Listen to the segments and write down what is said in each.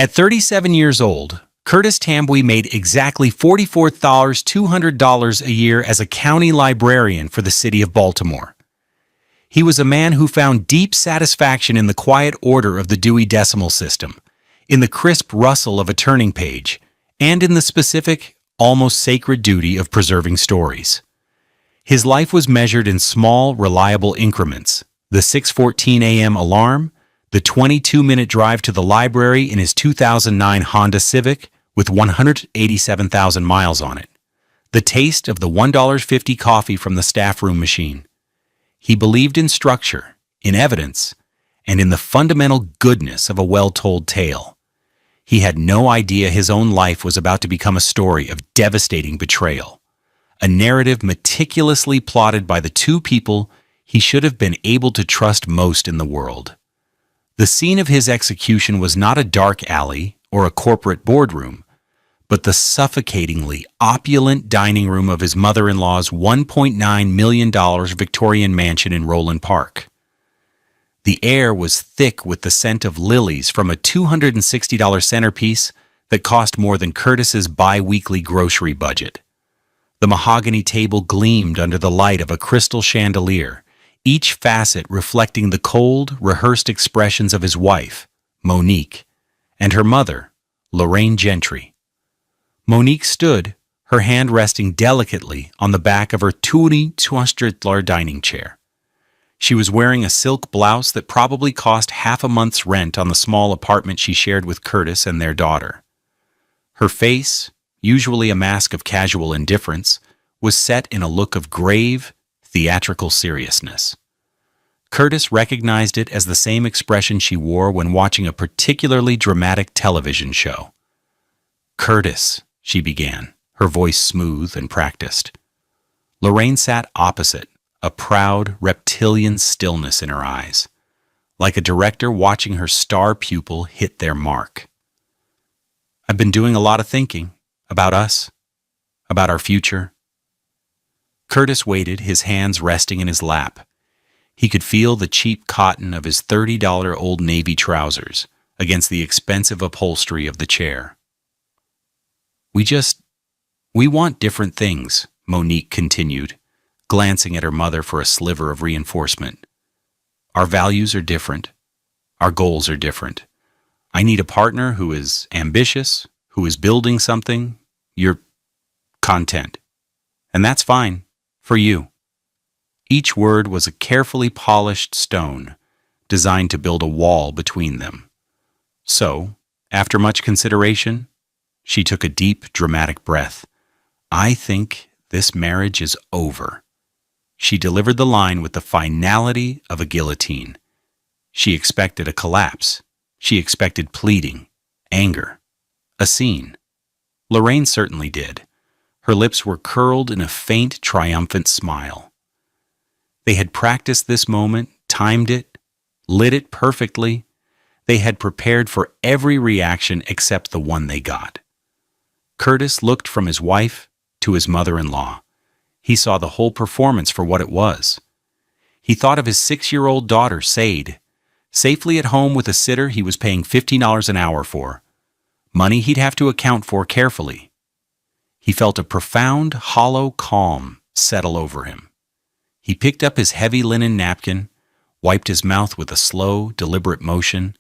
At 37 years old, Curtis Tambwe made exactly $44,200 a year as a county librarian for the city of Baltimore. He was a man who found deep satisfaction in the quiet order of the Dewey Decimal System, in the crisp rustle of a turning page, and in the specific, almost sacred duty of preserving stories. His life was measured in small, reliable increments: the 6:14 a.m. alarm, the 22-minute drive to the library in his 2009 Honda Civic with 187,000 miles on it, the taste of the $1.50 coffee from the staff room machine. He believed in structure, in evidence, and in the fundamental goodness of a well-told tale. He had no idea his own life was about to become a story of devastating betrayal, a narrative meticulously plotted by the two people he should have been able to trust most in the world. The scene of his execution was not a dark alley or a corporate boardroom, but the suffocatingly opulent dining room of his mother-in-law's $1.9 million Victorian mansion in Roland Park. The air was thick with the scent of lilies from a $260 centerpiece that cost more than Curtis's bi-weekly grocery budget. The mahogany table gleamed under the light of a crystal chandelier, each facet reflecting the cold, rehearsed expressions of his wife, Monique, and her mother, Lorraine Gentry. Monique stood, her hand resting delicately on the back of her $200 dining chair. She was wearing a silk blouse that probably cost half a month's rent on the small apartment she shared with Curtis and their daughter. Her face, usually a mask of casual indifference, was set in a look of grave, theatrical seriousness. Curtis recognized it as the same expression she wore when watching a particularly dramatic television show. "Curtis," she began, her voice smooth and practiced. Lorraine sat opposite, a proud, reptilian stillness in her eyes, like a director watching her star pupil hit their mark. "I've been doing a lot of thinking about us, about our future." Curtis waited, his hands resting in his lap. He could feel the cheap cotton of his $30 Old Navy trousers against the expensive upholstery of the chair. We want different things," Monique continued, glancing at her mother for a sliver of reinforcement. "Our values are different. Our goals are different. I need a partner who is ambitious, who is building something. You're content. And that's fine. For you." Each word was a carefully polished stone, designed to build a wall between them. So, after much consideration, she took a deep, dramatic breath. "I think this marriage is over." She delivered the line with the finality of a guillotine. She expected a collapse. She expected pleading, anger, a scene. Lorraine certainly did. Her lips were curled in a faint, triumphant smile. They had practiced this moment, timed it, lit it perfectly. They had prepared for every reaction except the one they got. Curtis looked from his wife to his mother-in-law. He saw the whole performance for what it was. He thought of his 6-year-old daughter, Sade, safely at home with a sitter he was paying $50 an hour for, money he'd have to account for carefully. He felt a profound, hollow calm settle over him. He picked up his heavy linen napkin, wiped his mouth with a slow, deliberate motion,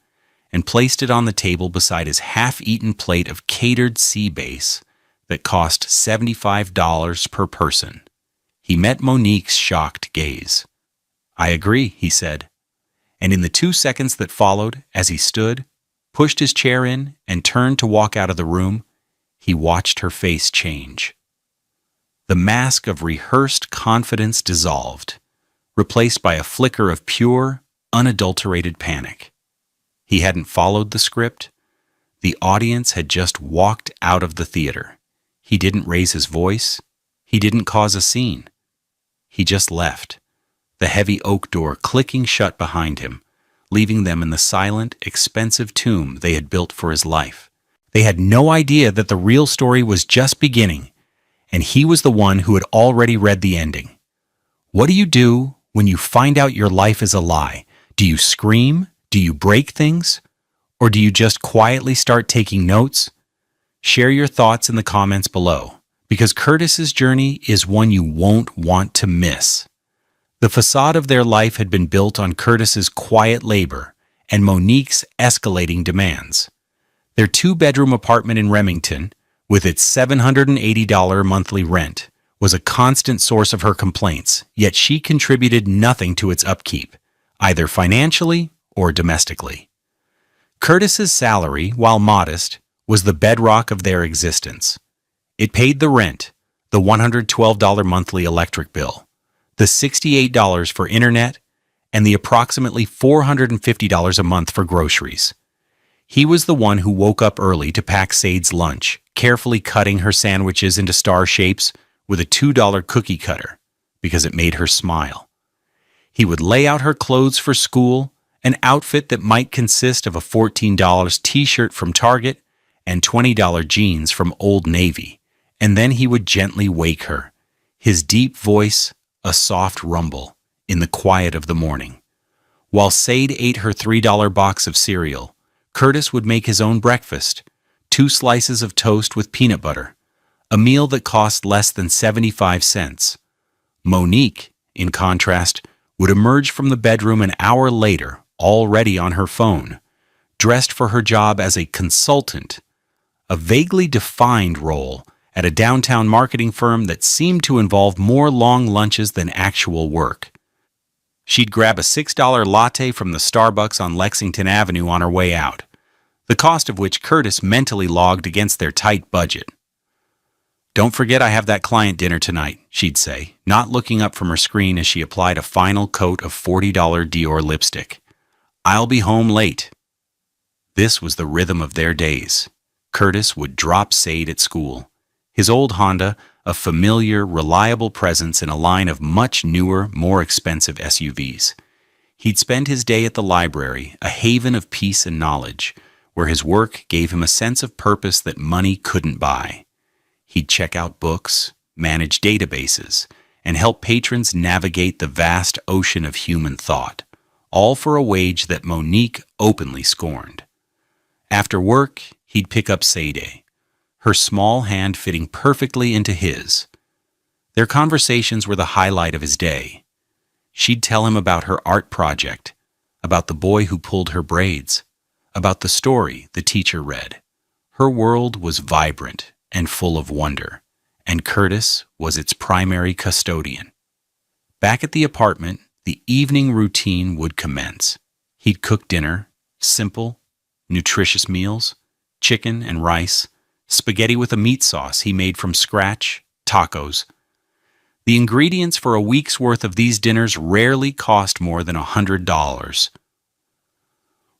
and placed it on the table beside his half-eaten plate of catered sea bass that cost $75 per person. He met Monique's shocked gaze. "I agree," he said. And in the 2 seconds that followed, as he stood, pushed his chair in, and turned to walk out of the room, he watched her face change. The mask of rehearsed confidence dissolved, replaced by a flicker of pure, unadulterated panic. He hadn't followed the script. The audience had just walked out of the theater. He didn't raise his voice. He didn't cause a scene. He just left, the heavy oak door clicking shut behind him, leaving them in the silent, expensive tomb they had built for his life. They had no idea that the real story was just beginning, and he was the one who had already read the ending. What do you do when you find out your life is a lie? Do you scream? Do you break things? Or do you just quietly start taking notes? Share your thoughts in the comments below, because Curtis's journey is one you won't want to miss. The facade of their life had been built on Curtis's quiet labor and Monique's escalating demands. Their two-bedroom apartment in Remington, with its $780 monthly rent, was a constant source of her complaints, yet she contributed nothing to its upkeep, either financially or domestically. Curtis's salary, while modest, was the bedrock of their existence. It paid the rent, the $112 monthly electric bill, the $68 for internet, and the approximately $450 a month for groceries. He was the one who woke up early to pack Sade's lunch, carefully cutting her sandwiches into star shapes with a $2 cookie cutter, because it made her smile. He would lay out her clothes for school, an outfit that might consist of a $14 t-shirt from Target and $20 jeans from Old Navy, and then he would gently wake her, his deep voice a soft rumble in the quiet of the morning. While Sade ate her $3 box of cereal, Curtis would make his own breakfast, 2 slices of toast with peanut butter, a meal that cost less than 75 cents. Monique, in contrast, would emerge from the bedroom an hour later, already on her phone, dressed for her job as a consultant, a vaguely defined role at a downtown marketing firm that seemed to involve more long lunches than actual work. She'd grab a $6 latte from the Starbucks on Lexington Avenue on her way out, the cost of which Curtis mentally logged against their tight budget. "Don't forget I have that client dinner tonight," she'd say, not looking up from her screen as she applied a final coat of $40 Dior lipstick. "I'll be home late." This was the rhythm of their days. Curtis would drop Sade at school. His old Honda, a familiar, reliable presence in a line of much newer, more expensive SUVs. He'd spend his day at the library, a haven of peace and knowledge, where his work gave him a sense of purpose that money couldn't buy. He'd check out books, manage databases, and help patrons navigate the vast ocean of human thought, all for a wage that Monique openly scorned. After work, he'd pick up Sade, her small hand fitting perfectly into his. Their conversations were the highlight of his day. She'd tell him about her art project, about the boy who pulled her braids, about the story the teacher read. Her world was vibrant and full of wonder, and Curtis was its primary custodian. Back at the apartment, the evening routine would commence. He'd cook dinner, simple, nutritious meals, chicken and rice, spaghetti with a meat sauce he made from scratch, tacos. The ingredients for a week's worth of these dinners rarely cost more than $100.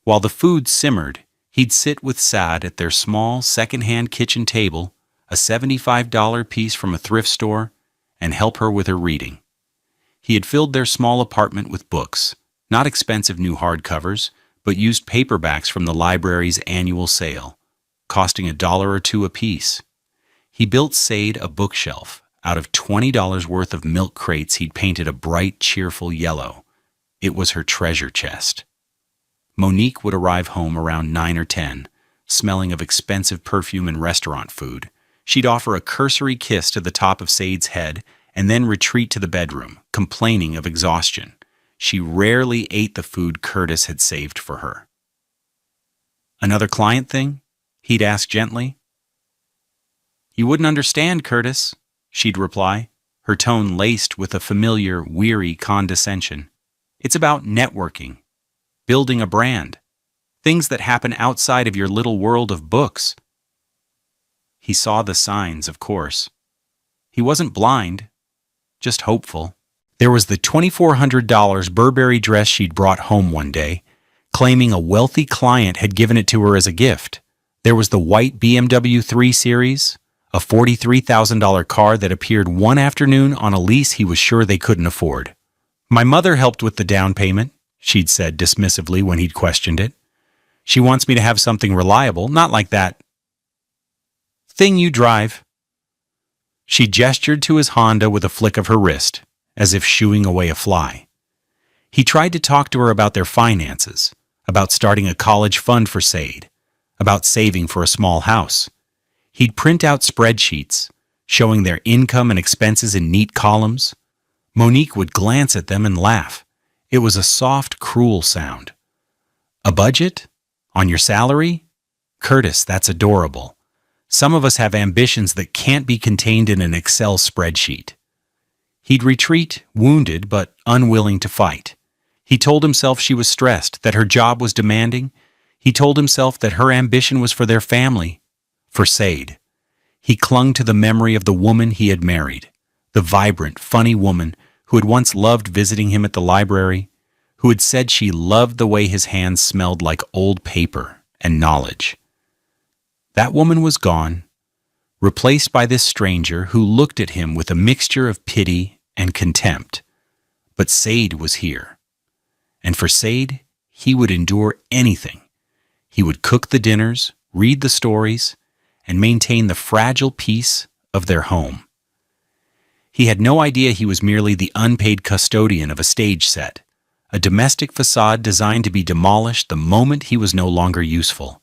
While the food simmered, he'd sit with Sad at their small second-hand kitchen table, a $75 piece from a thrift store, and help her with her reading. He had filled their small apartment with books, not expensive new hardcovers, but used paperbacks from the library's annual sale, costing $1 or $2 apiece. He built Sade a bookshelf out of $20 worth of milk crates he'd painted a bright, cheerful yellow. It was her treasure chest. Monique would arrive home around 9 or 10, smelling of expensive perfume and restaurant food. She'd offer a cursory kiss to the top of Sade's head and then retreat to the bedroom, complaining of exhaustion. She rarely ate the food Curtis had saved for her. "Another client thing?" he'd ask gently. "You wouldn't understand, Curtis," she'd reply, her tone laced with a familiar, weary condescension. "It's about networking, building a brand, things that happen outside of your little world of books." He saw the signs, of course. He wasn't blind, just hopeful. There was the $2,400 Burberry dress she'd brought home one day, claiming a wealthy client had given it to her as a gift. There was the white BMW 3 Series, a $43,000 car that appeared one afternoon on a lease he was sure they couldn't afford. "My mother helped with the down payment," she'd said dismissively when he'd questioned it. "She wants me to have something reliable, not like that thing you drive." She gestured to his Honda with a flick of her wrist, as if shooing away a fly. He tried to talk to her about their finances, about starting a college fund for Sade, about saving for a small house. He'd print out spreadsheets, showing their income and expenses in neat columns. Monique would glance at them and laugh. It was a soft, cruel sound. A budget? On your salary? Curtis, that's adorable. Some of us have ambitions that can't be contained in an Excel spreadsheet. He'd retreat, wounded but unwilling to fight. He told himself she was stressed, that her job was demanding. He told himself that her ambition was for their family, for Sade. He clung to the memory of the woman he had married, the vibrant, funny woman who had once loved visiting him at the library, who had said she loved the way his hands smelled like old paper and knowledge. That woman was gone, replaced by this stranger who looked at him with a mixture of pity and contempt. But Sade was here. And for Sade, he would endure anything. He would cook the dinners, read the stories, and maintain the fragile peace of their home. He had no idea he was merely the unpaid custodian of a stage set, a domestic facade designed to be demolished the moment he was no longer useful.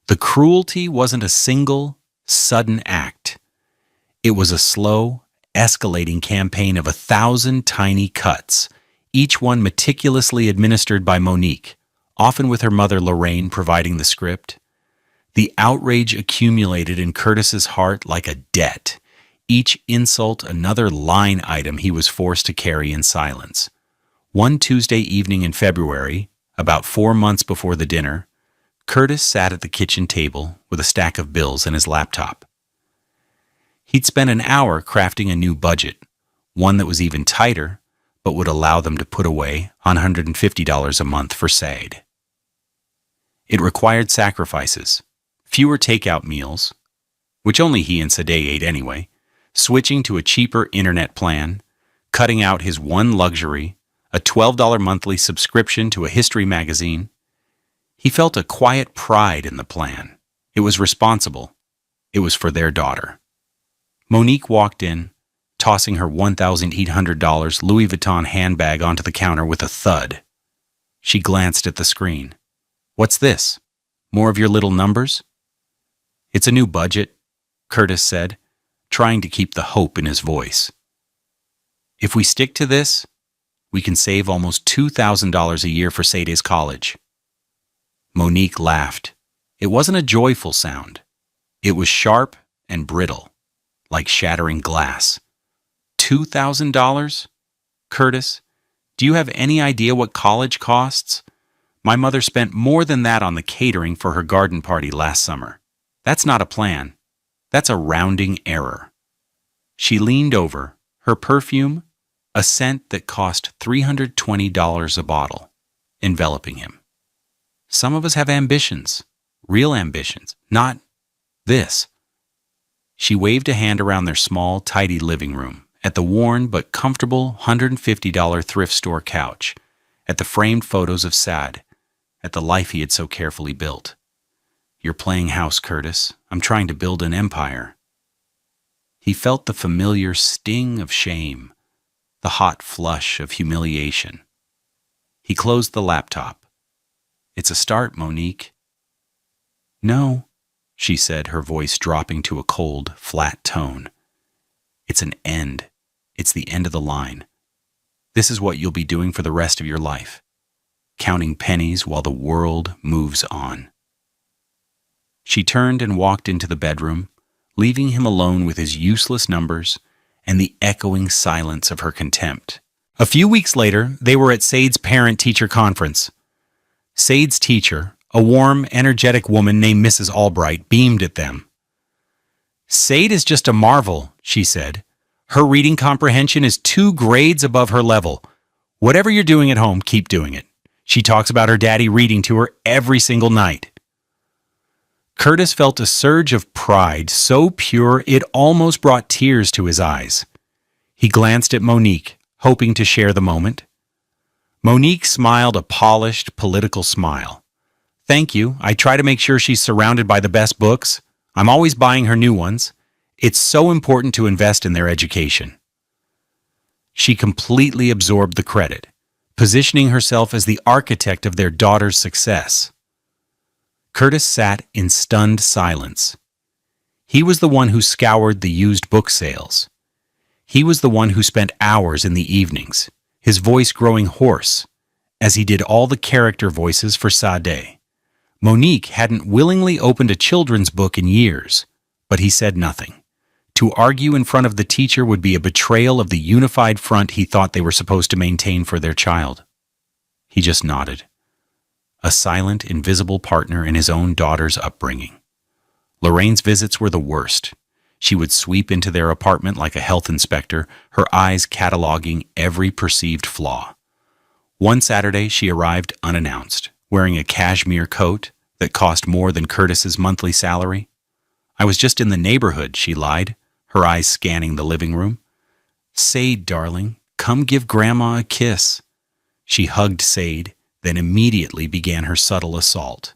The cruelty wasn't a single, sudden act. It was a slow, escalating campaign of 1,000 tiny cuts, each one meticulously administered by Monique, often with her mother Lorraine providing the script. The outrage accumulated in Curtis's heart like a debt, each insult another line item he was forced to carry in silence. One Tuesday evening in February, about 4 months before the dinner, Curtis sat at the kitchen table with a stack of bills and his laptop. He'd spent an hour crafting a new budget, one that was even tighter, but would allow them to put away $150 a month for Sade. It required sacrifices, fewer takeout meals, which only he and Sade ate anyway, switching to a cheaper internet plan, cutting out his one luxury, a $12 monthly subscription to a history magazine. He felt a quiet pride in the plan. It was responsible. It was for their daughter. Monique walked in, tossing her $1,800 Louis Vuitton handbag onto the counter with a thud. She glanced at the screen. "What's this? More of your little numbers?" "It's a new budget," Curtis said, trying to keep the hope in his voice. "If we stick to this, we can save almost $2,000 a year for Sade's college." Monique laughed. It wasn't a joyful sound. It was sharp and brittle, like shattering glass. $2,000? Curtis, do you have any idea what college costs? My mother spent more than that on the catering for her garden party last summer. That's not a plan. That's a rounding error. She leaned over, her perfume, a scent that cost $320 a bottle, enveloping him. Some of us have ambitions, real ambitions, not this. She waved a hand around their small, tidy living room, at the worn but comfortable $150 thrift store couch, at the framed photos of Sad, at the life he had so carefully built. "You're playing house, Curtis. I'm trying to build an empire." He felt the familiar sting of shame, the hot flush of humiliation. He closed the laptop. "It's a start, Monique." "No," she said, her voice dropping to a cold, flat tone. "It's an end. It's the end of the line. This is what you'll be doing for the rest of your life, counting pennies while the world moves on." She turned and walked into the bedroom, leaving him alone with his useless numbers and the echoing silence of her contempt. A few weeks later, they were at Sade's parent-teacher conference. Sade's teacher, a warm, energetic woman named Mrs. Albright, beamed at them. "Sade is just a marvel," she said. "Her reading comprehension is 2 grades above her level. Whatever you're doing at home, keep doing it. She talks about her daddy reading to her every single night." Curtis felt a surge of pride so pure it almost brought tears to his eyes. He glanced at Monique, hoping to share the moment. Monique smiled a polished, political smile. "Thank you. I try to make sure she's surrounded by the best books. I'm always buying her new ones. It's so important to invest in their education." She completely absorbed the credit, positioning herself as the architect of their daughter's success. Curtis sat in stunned silence. He was the one who scoured the used book sales. He was the one who spent hours in the evenings, his voice growing hoarse, as he did all the character voices for Sade. Monique hadn't willingly opened a children's book in years, but he said nothing. To argue in front of the teacher would be a betrayal of the unified front he thought they were supposed to maintain for their child. He just nodded. A silent, invisible partner in his own daughter's upbringing. Lorraine's visits were the worst. She would sweep into their apartment like a health inspector, her eyes cataloging every perceived flaw. One Saturday, she arrived unannounced, wearing a cashmere coat that cost more than Curtis's monthly salary. "I was just in the neighborhood," she lied, her eyes scanning the living room. "Sade, darling, come give Grandma a kiss." She hugged Sade, then immediately began her subtle assault.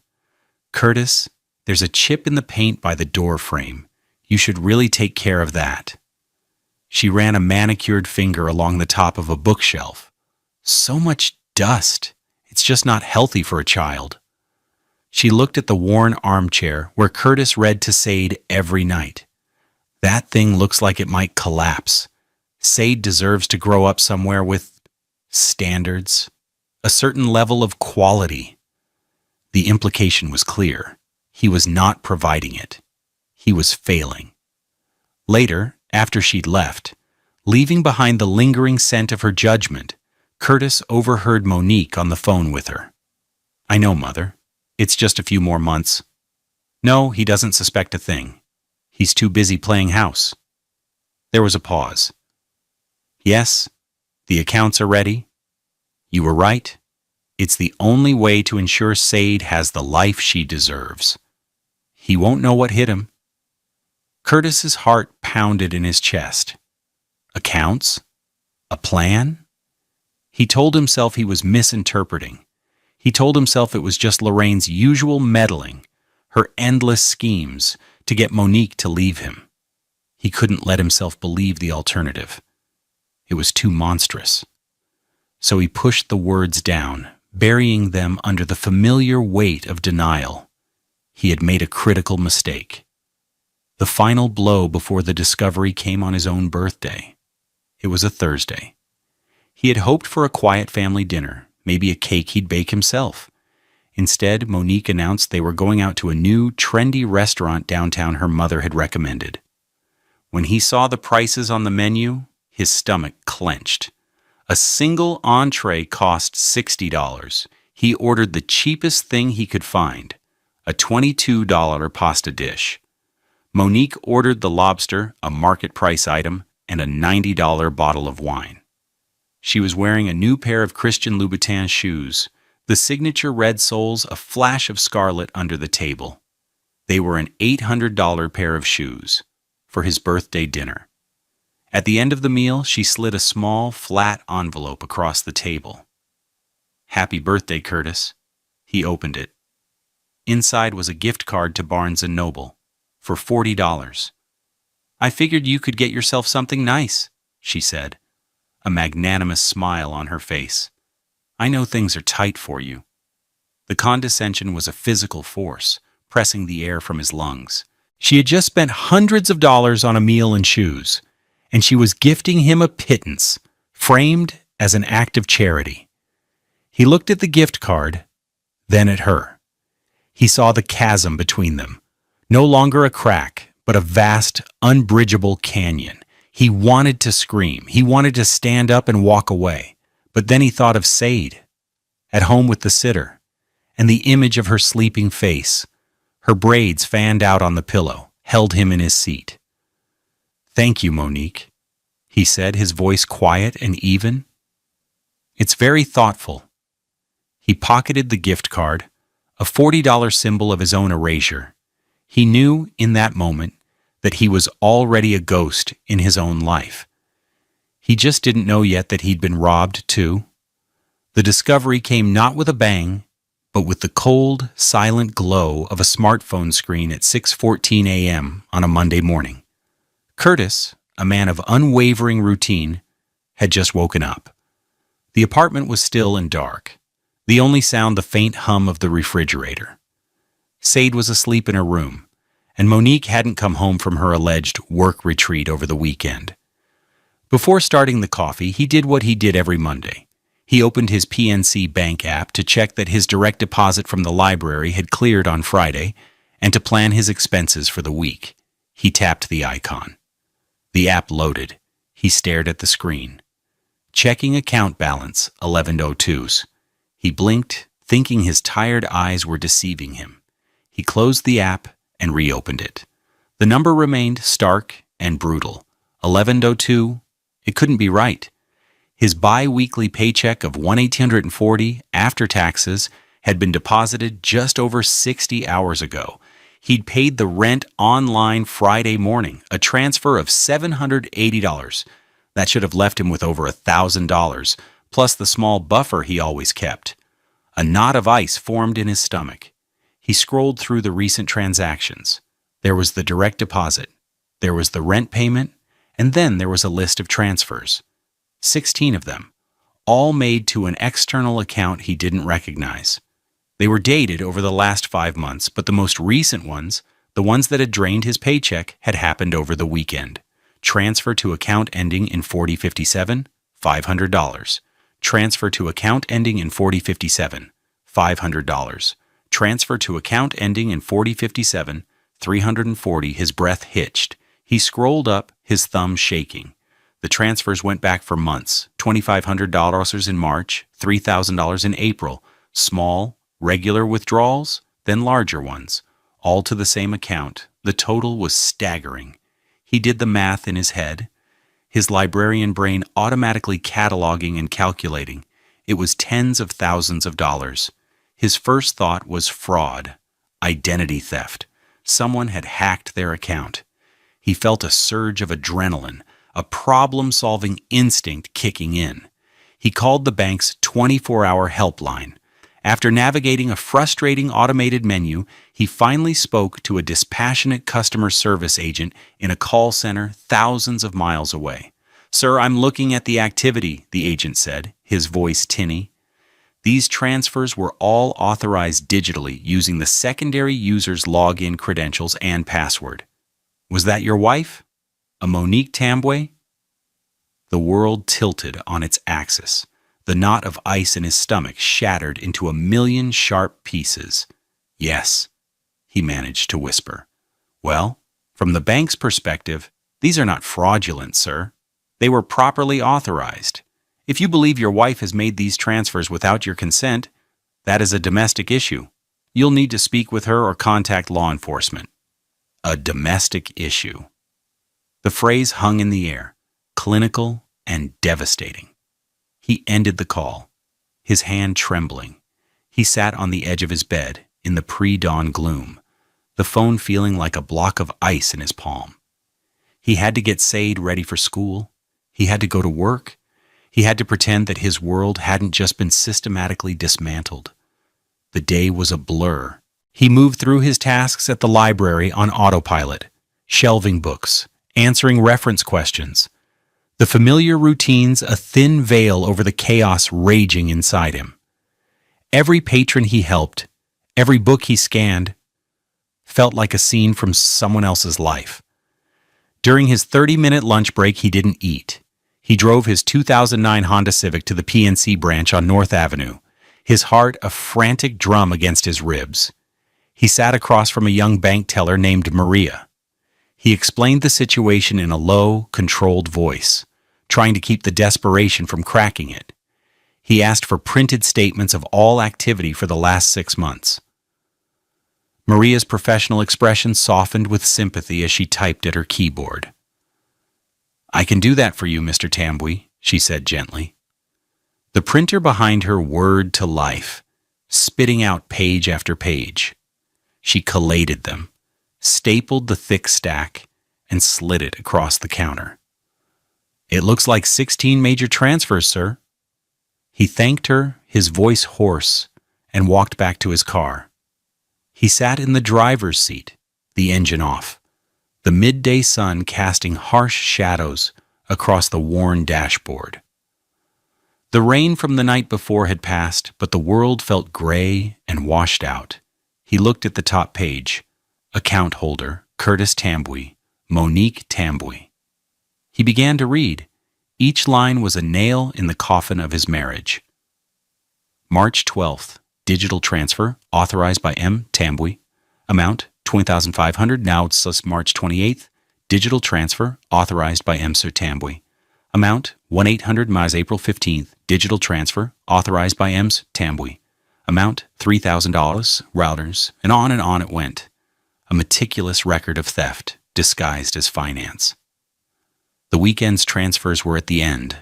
"Curtis, there's a chip in the paint by the door frame. You should really take care of that." She ran a manicured finger along the top of a bookshelf. "So much dust. It's just not healthy for a child." She looked at the worn armchair where Curtis read to Sade every night. "That thing looks like it might collapse. Sade deserves to grow up somewhere with standards, a certain level of quality." The implication was clear. He was not providing it. He was failing. Later, after she'd left, leaving behind the lingering scent of her judgment, Curtis overheard Monique on the phone with her. "I know, Mother. It's just a few more months." "No, he doesn't suspect a thing. He's too busy playing house." There was a pause. "Yes, the accounts are ready. You were right. It's the only way to ensure Sade has the life she deserves. He won't know what hit him." Curtis's heart pounded in his chest. Accounts? A plan? He told himself he was misinterpreting. He told himself it was just Lorraine's usual meddling, her endless schemes to get Monique to leave him. He couldn't let himself believe the alternative. It was too monstrous. So he pushed the words down, burying them under the familiar weight of denial. He had made a critical mistake. The final blow before the discovery came on his own birthday. It was a Thursday. He had hoped for a quiet family dinner, maybe a cake he'd bake himself. Instead, Monique announced they were going out to a new, trendy restaurant downtown her mother had recommended. When he saw the prices on the menu, his stomach clenched. A single entree cost $60. He ordered the cheapest thing he could find, a $22 pasta dish. Monique ordered the lobster, a market price item, and a $90 bottle of wine. She was wearing a new pair of Christian Louboutin shoes, the signature red soles a flash of scarlet under the table. They were an $800 pair of shoes for his birthday dinner. At the end of the meal, she slid a small, flat envelope across the table. "Happy birthday, Curtis." He opened it. Inside was a gift card to Barnes & Noble for $40. "I figured you could get yourself something nice," she said, a magnanimous smile on her face. "I know things are tight for you." The condescension was a physical force, pressing the air from his lungs. She had just spent hundreds of dollars on a meal and shoes, and she was gifting him a pittance, framed as an act of charity. He looked at the gift card, then at her. He saw the chasm between them, no longer a crack, but a vast, unbridgeable canyon. He wanted to scream. He wanted to stand up and walk away. But then he thought of Sade, at home with the sitter, and the image of her sleeping face. Her braids fanned out on the pillow, held him in his seat. "Thank you, Monique," he said, his voice quiet and even. "It's very thoughtful." He pocketed the gift card, a $40 symbol of his own erasure. He knew, in that moment, that he was already a ghost in his own life. He just didn't know yet that he'd been robbed, too. The discovery came not with a bang, but with the cold, silent glow of a smartphone screen at 6:14 a.m. on a Monday morning. Curtis, a man of unwavering routine, had just woken up. The apartment was still and dark, the only sound the faint hum of the refrigerator. Sade was asleep in her room, and Monique hadn't come home from her alleged work retreat over the weekend. Before starting the coffee, he did what he did every Monday. He opened his PNC Bank app to check that his direct deposit from the library had cleared on Friday and to plan his expenses for the week. He tapped the icon. The app loaded. He stared at the screen. Checking account balance, 1102s. He blinked, thinking his tired eyes were deceiving him. He closed the app and reopened it. The number remained stark and brutal. 1102. It couldn't be right. His bi-weekly paycheck of $1,840 after taxes had been deposited just over 60 hours ago. He'd paid the rent online Friday morning, a transfer of $780. That should have left him with over $1,000, plus the small buffer he always kept. A knot of ice formed in his stomach. He scrolled through the recent transactions. There was the direct deposit. There was the rent payment. And then there was a list of transfers. 16 of them, all made to an external account he didn't recognize. They were dated over the last 5 months, but the most recent ones, the ones that had drained his paycheck, had happened over the weekend. Transfer to account ending in 4057, $500. Transfer to account ending in 4057, $500. Transfer to account ending in 4057, $340. His breath hitched. He scrolled up, his thumb shaking. The transfers went back for months. $2,500 in March, $3,000 in April. Small, regular withdrawals, then larger ones, all to the same account. The total was staggering. He did the math in his head, his librarian brain automatically cataloging and calculating. It was tens of thousands of dollars. His first thought was fraud, identity theft. Someone had hacked their account. He felt a surge of adrenaline, a problem-solving instinct kicking in. He called the bank's 24-hour helpline. After navigating a frustrating automated menu, he finally spoke to a dispassionate customer service agent in a call center thousands of miles away. "Sir, I'm looking at the activity," the agent said, his voice tinny. These transfers were all authorized digitally using the secondary user's login credentials and password. "Was that your wife? A Monique Tambwe?" The world tilted on its axis. The knot of ice in his stomach shattered into 1,000,000 sharp pieces. "Yes," he managed to whisper. "Well, from the bank's perspective, these are not fraudulent, sir. They were properly authorized. If you believe your wife has made these transfers without your consent, that is a domestic issue. You'll need to speak with her or contact law enforcement." A domestic issue. The phrase hung in the air, clinical and devastating. He ended the call, his hand trembling. He sat on the edge of his bed in the pre-dawn gloom, the phone feeling like a block of ice in his palm. He had to get Sade ready for school. He had to go to work. He had to pretend that his world hadn't just been systematically dismantled. The day was a blur. He moved through his tasks at the library on autopilot, shelving books, answering reference questions. The familiar routines a thin veil over the chaos raging inside him. Every patron he helped, every book he scanned, felt like a scene from someone else's life. During his 30-minute lunch break, he didn't eat. He drove his 2009 Honda Civic to the PNC branch on North Avenue, his heart a frantic drum against his ribs. He sat across from a young bank teller named Maria. He explained the situation in a low, controlled voice, trying to keep the desperation from cracking it. He asked for printed statements of all activity for the last 6 months. Maria's professional expression softened with sympathy as she typed at her keyboard. "I can do that for you, Mr. Tambwe," she said gently. The printer behind her whirred to life, spitting out page after page. She collated them, stapled the thick stack, and slid it across the counter. "It looks like 16 major transfers, sir." He thanked her, his voice hoarse, and walked back to his car. He sat in the driver's seat, the engine off, the midday sun casting harsh shadows across the worn dashboard. The rain from the night before had passed, but the world felt gray and washed out. He looked at the top page. Account holder, Curtis Tambwe, Monique Tambwe. He began to read. Each line was a nail in the coffin of his marriage. March 12th, digital transfer, authorized by M. Tambwe. Amount, $20,500. Now it's March 28th, digital transfer, authorized by M. Sir Tambwe. Amount, 1-800 Miles April 15th, digital transfer, authorized by M. Tambwe. Amount, $3,000, routers, and on it went. A meticulous record of theft, disguised as finance. The weekend's transfers were at the end.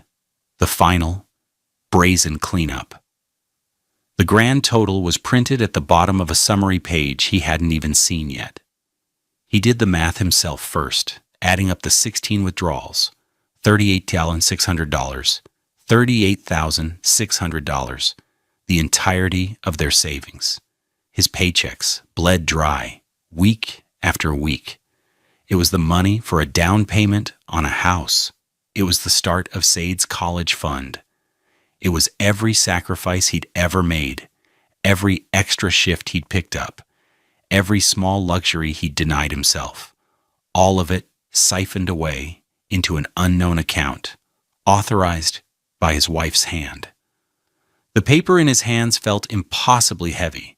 The final, brazen cleanup. The grand total was printed at the bottom of a summary page he hadn't even seen yet. He did the math himself first, adding up the 16 withdrawals. $38,600. $38,600. The entirety of their savings. His paychecks bled dry, week after week. It was the money for a down payment on a house. It was the start of Said's college fund. It was every sacrifice he'd ever made, every extra shift he'd picked up, every small luxury he'd denied himself. All of it siphoned away into an unknown account, authorized by his wife's hand. The paper in his hands felt impossibly heavy,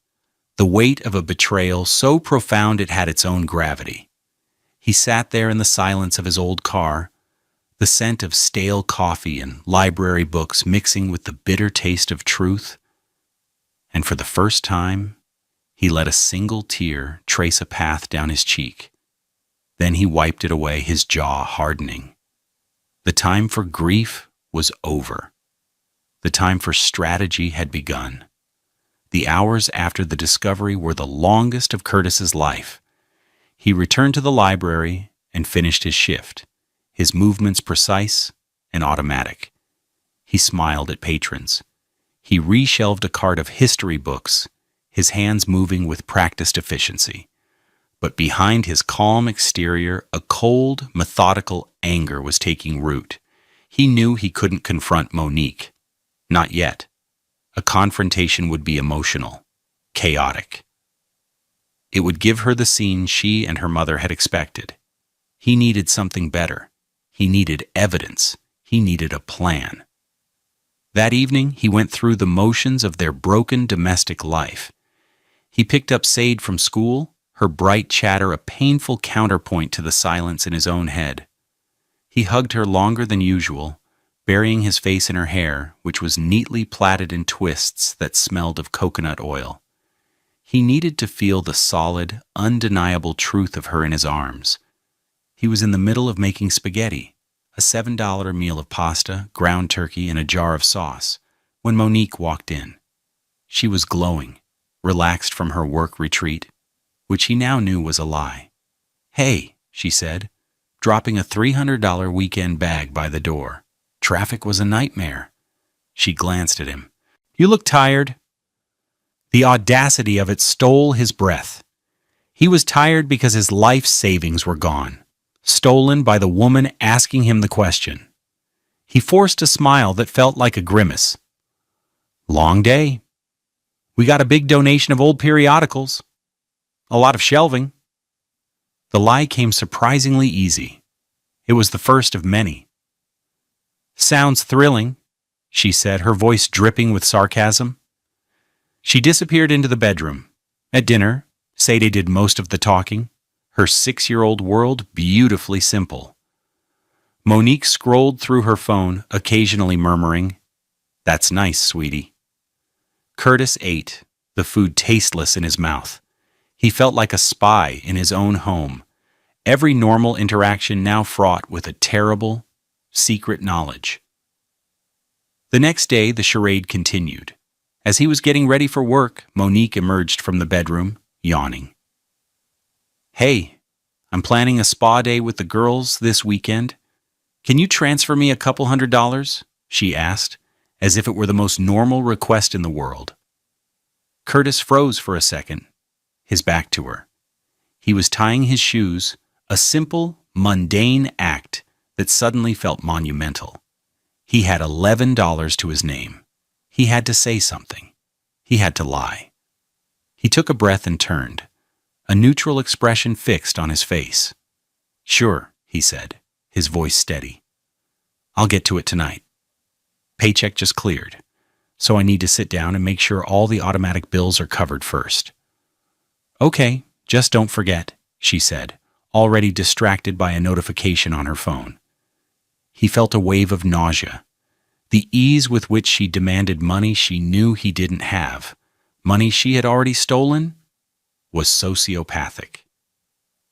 the weight of a betrayal so profound it had its own gravity. He sat there in the silence of his old car, the scent of stale coffee and library books mixing with the bitter taste of truth, and for the first time, he let a single tear trace a path down his cheek. Then he wiped it away, his jaw hardening. The time for grief was over. The time for strategy had begun. The hours after the discovery were the longest of Curtis's life. He returned to the library and finished his shift, his movements precise and automatic. He smiled at patrons. He reshelved a cart of history books, his hands moving with practiced efficiency. But behind his calm exterior, a cold, methodical anger was taking root. He knew he couldn't confront Monique. Not yet. A confrontation would be emotional, chaotic. It would give her the scene she and her mother had expected. He needed something better. He needed evidence. He needed a plan. That evening, he went through the motions of their broken domestic life. He picked up Said from school, her bright chatter a painful counterpoint to the silence in his own head. He hugged her longer than usual, burying his face in her hair, which was neatly plaited in twists that smelled of coconut oil. He needed to feel the solid, undeniable truth of her in his arms. He was in the middle of making spaghetti, a $7 meal of pasta, ground turkey, and a jar of sauce, when Monique walked in. She was glowing, relaxed from her work retreat, which he now knew was a lie. "Hey," she said, dropping a $300 weekend bag by the door. Traffic was a nightmare. She glanced at him. "You look tired." The audacity of it stole his breath. He was tired because his life savings were gone, stolen by the woman asking him the question. He forced a smile that felt like a grimace. "Long day. We got a big donation of old periodicals. A lot of shelving." The lie came surprisingly easy. It was the first of many. "Sounds thrilling," she said, her voice dripping with sarcasm. She disappeared into the bedroom. At dinner, Sadie did most of the talking, her 6-year-old world beautifully simple. Monique scrolled through her phone, occasionally murmuring, "That's nice, sweetie." Curtis ate, the food tasteless in his mouth. He felt like a spy in his own home, every normal interaction now fraught with a terrible, secret knowledge. The next day, the charade continued. As he was getting ready for work, Monique emerged from the bedroom, yawning. "Hey, I'm planning a spa day with the girls this weekend. Can you transfer me a couple $100?" she asked, as if it were the most normal request in the world. Curtis froze for a second, his back to her. He was tying his shoes, a simple, mundane act that suddenly felt monumental. He had $11 to his name. He had to say something. He had to lie. He took a breath and turned, a neutral expression fixed on his face. "Sure," he said, his voice steady. "I'll get to it tonight. Paycheck just cleared, so I need to sit down and make sure all the automatic bills are covered first." "Okay, just don't forget," she said, already distracted by a notification on her phone. He felt a wave of nausea. The ease with which she demanded money she knew he didn't have, money she had already stolen, was sociopathic.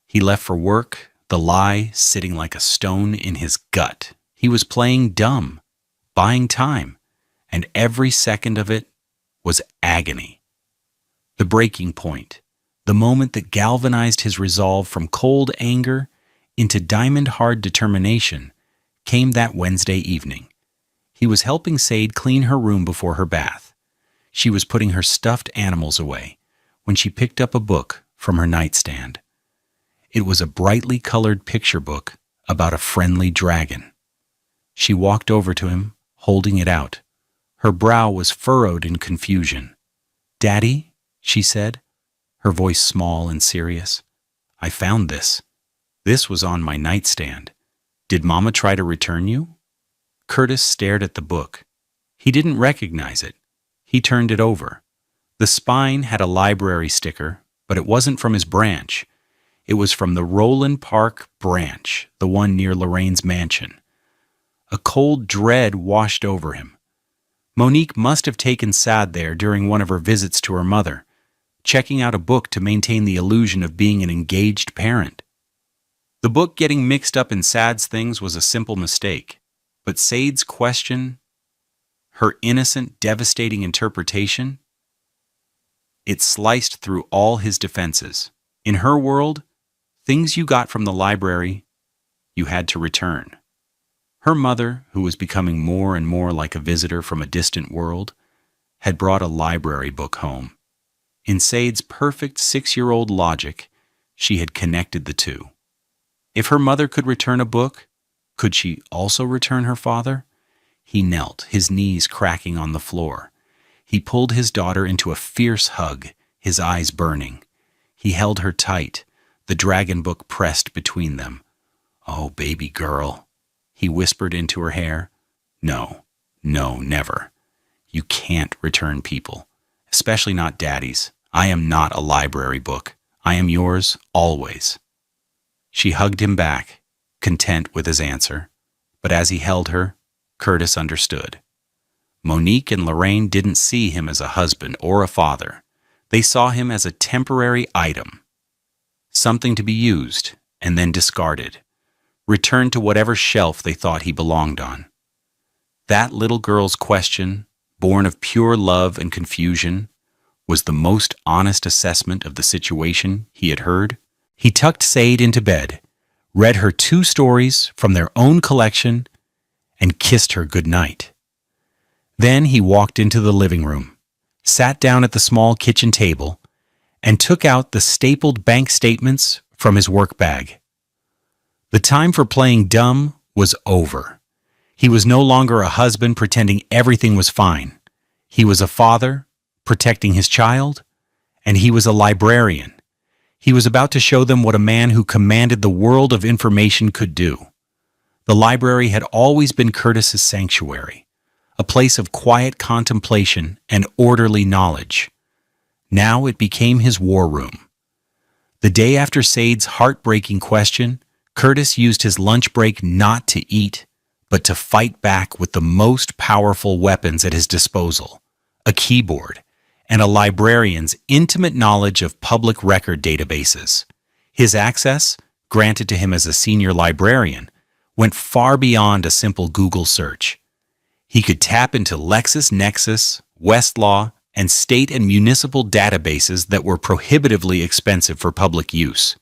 He left for work, the lie sitting like a stone in his gut. He was playing dumb, buying time, and every second of it was agony. The breaking point, the moment that galvanized his resolve from cold anger into diamond-hard determination, came that Wednesday evening. He was helping Sade clean her room before her bath. She was putting her stuffed animals away when she picked up a book from her nightstand. It was a brightly colored picture book about a friendly dragon. She walked over to him, holding it out. Her brow was furrowed in confusion. "Daddy," she said, her voice small and serious. "I found this. This was on my nightstand. Did Mama try to return you?" Curtis stared at the book. He didn't recognize it. He turned it over. The spine had a library sticker, but it wasn't from his branch. It was from the Roland Park branch, the one near Lorraine's mansion. A cold dread washed over him. Monique must have taken Sad there during one of her visits to her mother, checking out a book to maintain the illusion of being an engaged parent. The book getting mixed up in Sad's things was a simple mistake, but Sade's question, her innocent, devastating interpretation, it sliced through all his defenses. In her world, things you got from the library, you had to return. Her mother, who was becoming more and more like a visitor from a distant world, had brought a library book home. In Sade's perfect 6-year-old logic, she had connected the two. If her mother could return a book, could she also return her father? He knelt, his knees cracking on the floor. He pulled his daughter into a fierce hug, his eyes burning. He held her tight, the dragon book pressed between them. "Oh, baby girl," he whispered into her hair. No, never. You can't return people, especially not Daddy's. I am not a library book. I am yours always." She hugged him back, content with his answer. But as he held her, Curtis understood. Monique and Lorraine didn't see him as a husband or a father. They saw him as a temporary item, something to be used and then discarded, returned to whatever shelf they thought he belonged on. That little girl's question, born of pure love and confusion, was the most honest assessment of the situation he had heard. He tucked Sade into bed, read her 2 stories from their own collection, and kissed her good night. Then he walked into the living room, sat down at the small kitchen table, and took out the stapled bank statements from his work bag. The time for playing dumb was over. He was no longer a husband pretending everything was fine. He was a father, protecting his child, and he was a librarian. He was about to show them what a man who commanded the world of information could do. The library had always been Curtis's sanctuary, a place of quiet contemplation and orderly knowledge. Now it became his war room. The day after Sade's heartbreaking question, Curtis used his lunch break not to eat, but to fight back with the most powerful weapons at his disposal, a keyboard, and a librarian's intimate knowledge of public record databases. His access, granted to him as a senior librarian, went far beyond a simple Google search. He could tap into LexisNexis, Westlaw, and state and municipal databases that were prohibitively expensive for public use.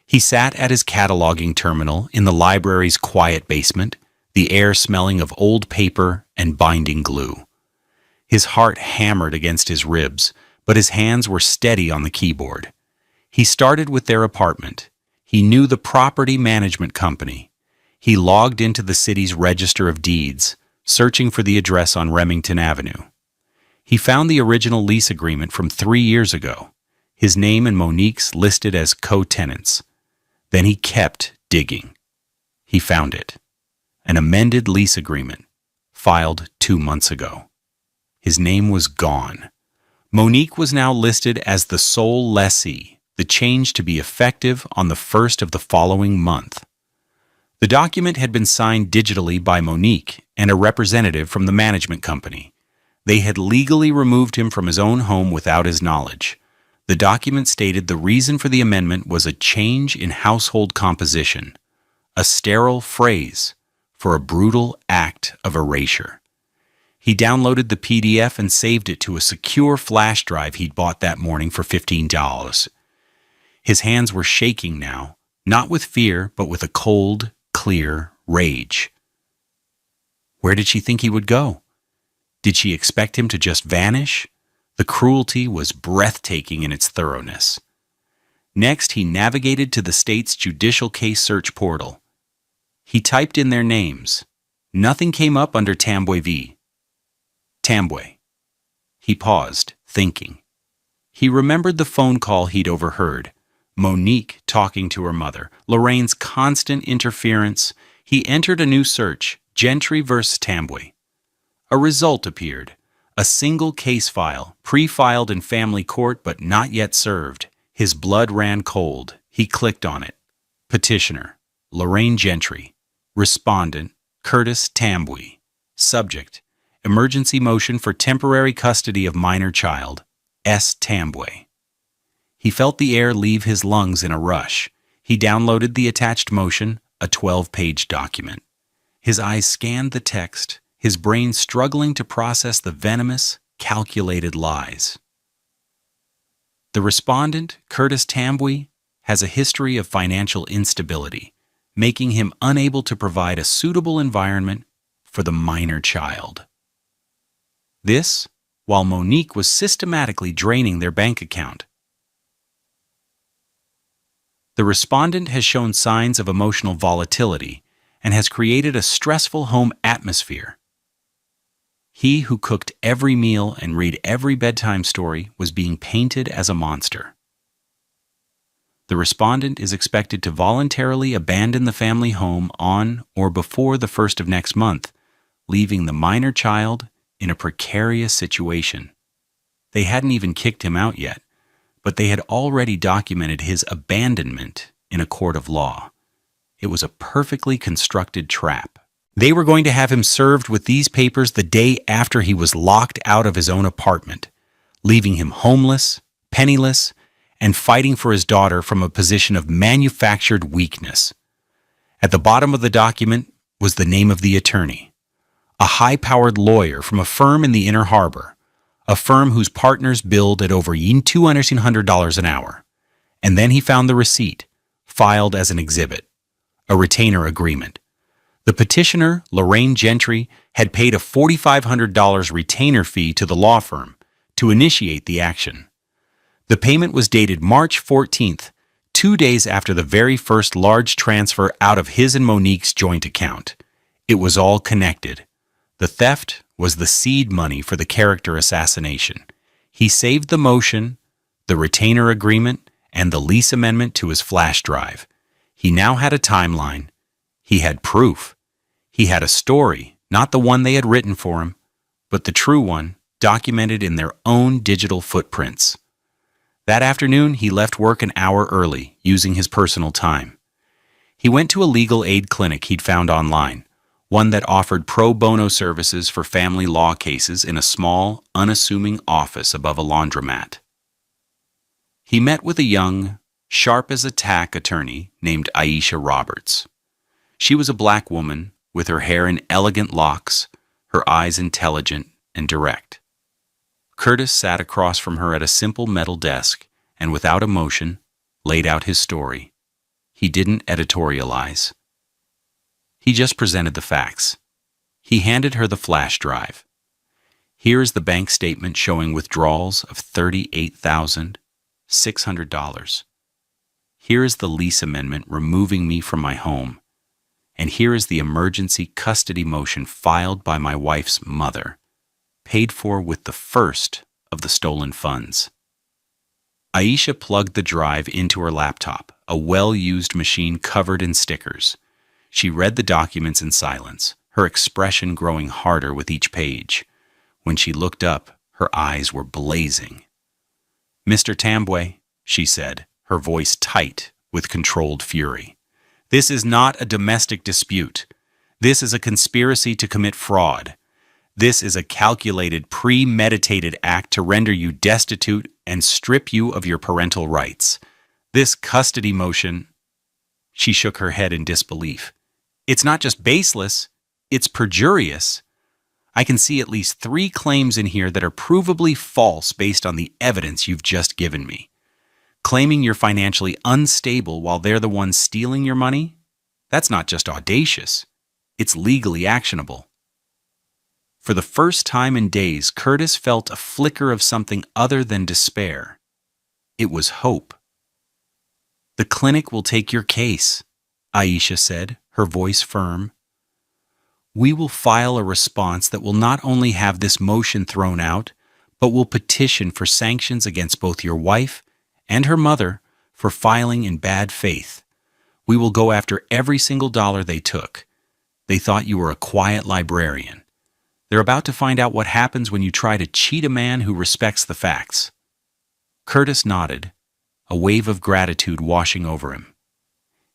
He sat at his cataloging terminal in the library's quiet basement, the air smelling of old paper and binding glue. His heart hammered against his ribs, but his hands were steady on the keyboard. He started with their apartment. He knew the property management company. He logged into the city's register of deeds, searching for the address on Remington Avenue. He found the original lease agreement from 3 years ago, his name and Monique's listed as co-tenants. Then he kept digging. He found it. An amended lease agreement, filed 2 months ago. His name was gone. Monique was now listed as the sole lessee, the change to be effective on the 1st of the following month. The document had been signed digitally by Monique and a representative from the management company. They had legally removed him from his own home without his knowledge. The document stated the reason for the amendment was a change in household composition, a sterile phrase for a brutal act of erasure. He downloaded the PDF and saved it to a secure flash drive he'd bought that morning for $15. His hands were shaking now, not with fear, but with a cold, clear rage. Where did she think he would go? Did she expect him to just vanish? The cruelty was breathtaking in its thoroughness. Next, he navigated to the state's judicial case search portal. He typed in their names. Nothing came up under Tambwe v. Tambwe. He paused, thinking. He remembered the phone call he'd overheard. Monique talking to her mother, Lorraine's constant interference. He entered a new search, Gentry vs. Tambwe. A result appeared. A single case file, pre-filed in family court but not yet served. His blood ran cold. He clicked on it. Petitioner, Lorraine Gentry. Respondent, Curtis Tambwe. Subject, emergency motion for temporary custody of minor child, S. Tambwe. He felt the air leave his lungs in a rush. He downloaded the attached motion, a 12-page document. His eyes scanned the text, his brain struggling to process the venomous, calculated lies. The respondent, Curtis Tambwe, has a history of financial instability, making him unable to provide a suitable environment for the minor child. This, while Monique was systematically draining their bank account. The respondent has shown signs of emotional volatility and has created a stressful home atmosphere. He who cooked every meal and read every bedtime story was being painted as a monster. The respondent is expected to voluntarily abandon the family home on or before the 1st of next month, leaving the minor child in a precarious situation. They hadn't even kicked him out yet, but they had already documented his abandonment in a court of law. It was a perfectly constructed trap. They were going to have him served with these papers the day after he was locked out of his own apartment, leaving him homeless, penniless, and fighting for his daughter from a position of manufactured weakness. At the bottom of the document was the name of the attorney, a high-powered lawyer from a firm in the Inner Harbor, a firm whose partners billed at over $200 an hour. And then he found the receipt, filed as an exhibit, a retainer agreement. The petitioner, Lorraine Gentry, had paid a $4,500 retainer fee to the law firm to initiate the action. The payment was dated March 14th, 2 days after the very first large transfer out of his and Monique's joint account. It was all connected. The theft was the seed money for the character assassination. He saved the motion, the retainer agreement, and the lease amendment to his flash drive. He now had a timeline. He had proof. He had a story, not the one they had written for him, but the true one, documented in their own digital footprints. That afternoon, he left work an hour early, using his personal time. He went to a legal aid clinic he'd found online, one that offered pro bono services for family law cases in a small, unassuming office above a laundromat. He met with a young, sharp-as-a-tack attorney named Aisha Roberts. She was a black woman, with her hair in elegant locks, her eyes intelligent and direct. Curtis sat across from her at a simple metal desk and, without emotion, laid out his story. He didn't editorialize. He just presented the facts. He handed her the flash drive. Here is the bank statement showing withdrawals of $38,600. Here is the lease amendment removing me from my home. And here is the emergency custody motion filed by my wife's mother, paid for with the first of the stolen funds. Aisha plugged the drive into her laptop, a well-used machine covered in stickers. She read the documents in silence, her expression growing harder with each page. When she looked up, her eyes were blazing. "Mr. Tambwe," she said, her voice tight with controlled fury. "This is not a domestic dispute. This is a conspiracy to commit fraud. This is a calculated, premeditated act to render you destitute and strip you of your parental rights. This custody motion—" She shook her head in disbelief. "It's not just baseless, it's perjurious. I can see at least 3 claims in here that are provably false based on the evidence you've just given me. Claiming you're financially unstable while they're the ones stealing your money? That's not just audacious. It's legally actionable." For the first time in days, Curtis felt a flicker of something other than despair. It was hope. "The clinic will take your case," Aisha said, her voice firm. "We will file a response that will not only have this motion thrown out, but will petition for sanctions against both your wife and her mother for filing in bad faith. We will go after every single dollar they took. They thought you were a quiet librarian. They're about to find out what happens when you try to cheat a man who respects the facts." Curtis nodded, a wave of gratitude washing over him.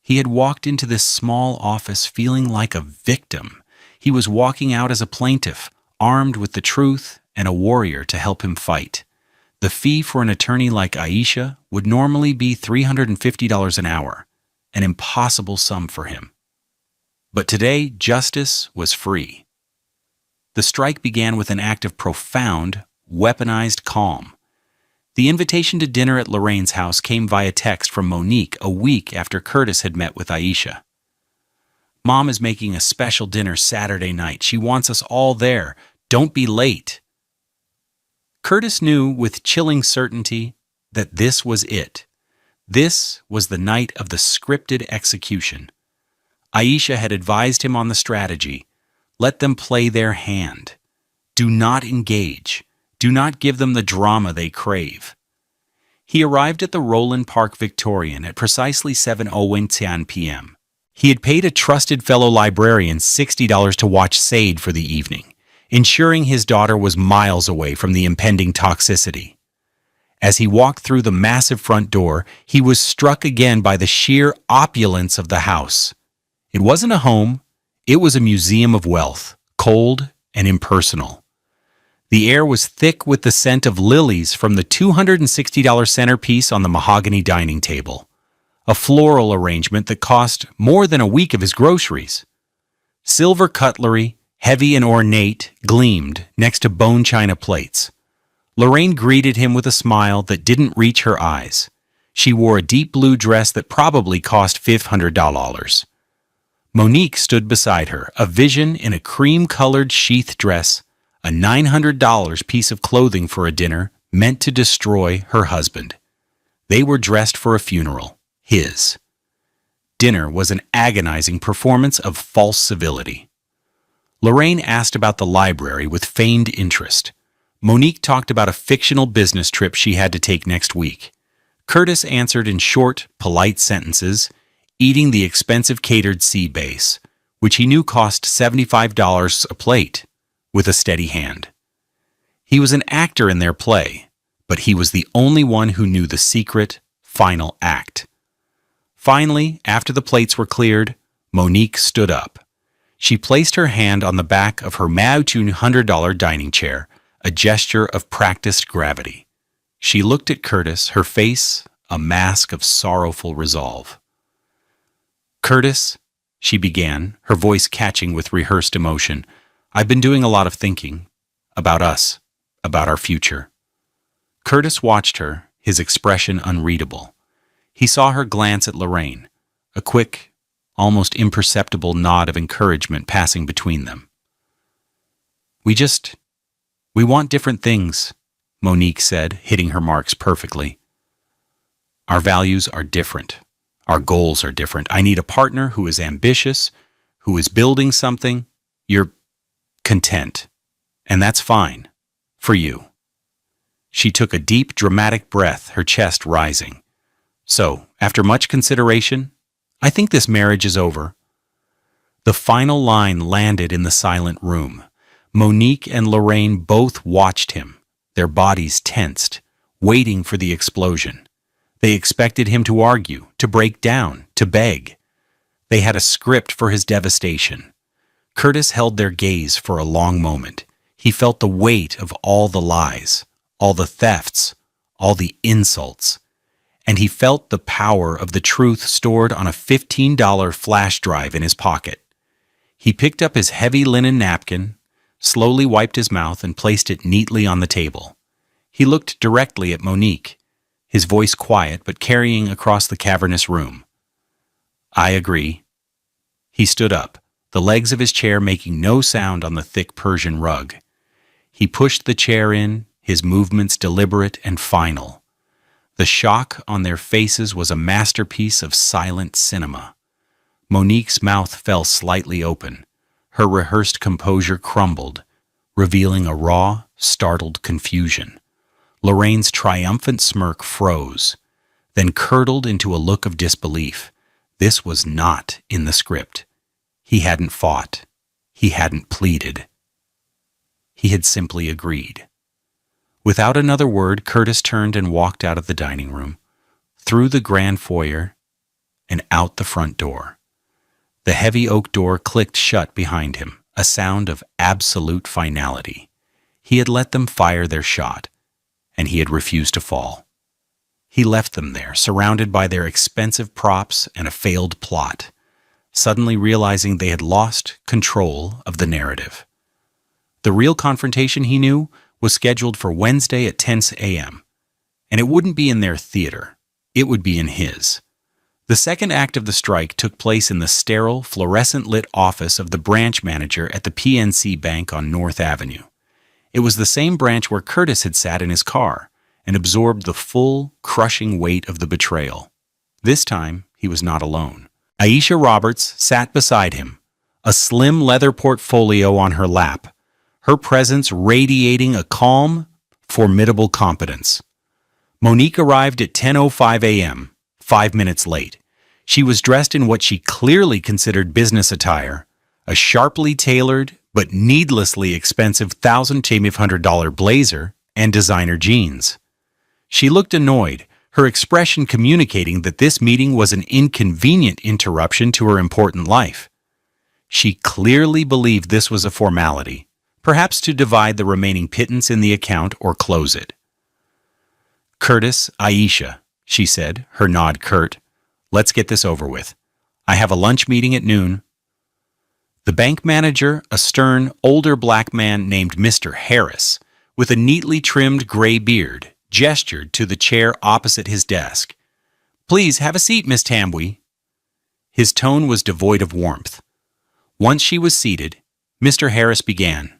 He had walked into this small office feeling like a victim. He was walking out as a plaintiff, armed with the truth and a warrior to help him fight. The fee for an attorney like Aisha would normally be $350 an hour, an impossible sum for him. But today, justice was free. The strike began with an act of profound, weaponized calm. The invitation to dinner at Lorraine's house came via text from Monique a week after Curtis had met with Aisha. "Mom is making a special dinner Saturday night. She wants us all there. Don't be late." Curtis knew with chilling certainty that this was it. This was the night of the scripted execution. Aisha had advised him on the strategy. Let them play their hand. Do not engage. Do not give them the drama they crave. He arrived at the Roland Park Victorian at precisely 7:01 p.m. He had paid a trusted fellow librarian $60 to watch Sade for the evening, ensuring his daughter was miles away from the impending toxicity. As he walked through the massive front door, he was struck again by the sheer opulence of the house. It wasn't a home. It was a museum of wealth, cold and impersonal. The air was thick with the scent of lilies from the $260 centerpiece on the mahogany dining table, a floral arrangement that cost more than a week of his groceries. Silver cutlery, heavy and ornate, gleamed next to bone china plates. Lorraine greeted him with a smile that didn't reach her eyes. She wore a deep blue dress that probably cost $500. Monique stood beside her, a vision in a cream-colored sheath dress, a $900 piece of clothing for a dinner meant to destroy her husband. They were dressed for a funeral, his. Dinner was an agonizing performance of false civility. Lorraine asked about the library with feigned interest. Monique talked about a fictional business trip she had to take next week. Curtis answered in short, polite sentences, eating the expensive catered sea base, which he knew cost $75 a plate, with a steady hand. He was an actor in their play, but he was the only one who knew the secret, final act. Finally, after the plates were cleared, Monique stood up. She placed her hand on the back of her $200 dining chair, a gesture of practiced gravity. She looked at Curtis, her face a mask of sorrowful resolve. "Curtis," she began, her voice catching with rehearsed emotion, "I've been doing a lot of thinking. About us. About our future." Curtis watched her, his expression unreadable. He saw her glance at Lorraine, a quick, almost imperceptible nod of encouragement passing between them. We want different things," Monique said, hitting her marks perfectly. "Our values are different. Our goals are different. I need a partner who is ambitious, who is building something, you're content. And that's fine. For you. She took a deep, dramatic breath, her chest rising. So, after much consideration, I think this marriage is over. The final line landed in the silent room. Monique and Lorraine both watched him, their bodies tensed, waiting for the explosion. They expected him to argue, to break down, to beg. They had a script for his devastation. Curtis held their gaze for a long moment. He felt the weight of all the lies, all the thefts, all the insults. And he felt the power of the truth stored on a $15 flash drive in his pocket. He picked up his heavy linen napkin, slowly wiped his mouth, and placed it neatly on the table. He looked directly at Monique, his voice quiet but carrying across the cavernous room. I agree. He stood up, the legs of his chair making no sound on the thick Persian rug. He pushed the chair in, his movements deliberate and final. The shock on their faces was a masterpiece of silent cinema. Monique's mouth fell slightly open. Her rehearsed composure crumbled, revealing a raw, startled confusion. Lorraine's triumphant smirk froze, then curdled into a look of disbelief. This was not in the script. He hadn't fought. He hadn't pleaded. He had simply agreed. Without another word, Curtis turned and walked out of the dining room, through the grand foyer, and out the front door. The heavy oak door clicked shut behind him, a sound of absolute finality. He had let them fire their shot, and he had refused to fall. He left them there, surrounded by their expensive props and a failed plot, suddenly realizing they had lost control of the narrative. The real confrontation, he knew, was scheduled for Wednesday at 10 a.m., and it wouldn't be in their theater. It would be in his. The second act of the strike took place in the sterile, fluorescent-lit office of the branch manager at the PNC Bank on North Avenue. It was the same branch where Curtis had sat in his car and absorbed the full, crushing weight of the betrayal. This time, he was not alone. Aisha Roberts sat beside him, a slim leather portfolio on her lap, her presence radiating a calm, formidable competence. Monique arrived at 10:05 a.m., 5 minutes late. She was dressed in what she clearly considered business attire, a sharply tailored but needlessly expensive $1,500 blazer and designer jeans. She looked annoyed, her expression communicating that this meeting was an inconvenient interruption to her important life. She clearly believed this was a formality, perhaps to divide the remaining pittance in the account or close it. Curtis, Aisha, she said, her nod curt. Let's get this over with. I have a lunch meeting at noon. The bank manager, a stern, older black man named Mr. Harris, with a neatly trimmed gray beard, gestured to the chair opposite his desk. Please have a seat, Miss Tambwe. His tone was devoid of warmth. Once she was seated, Mr. Harris began.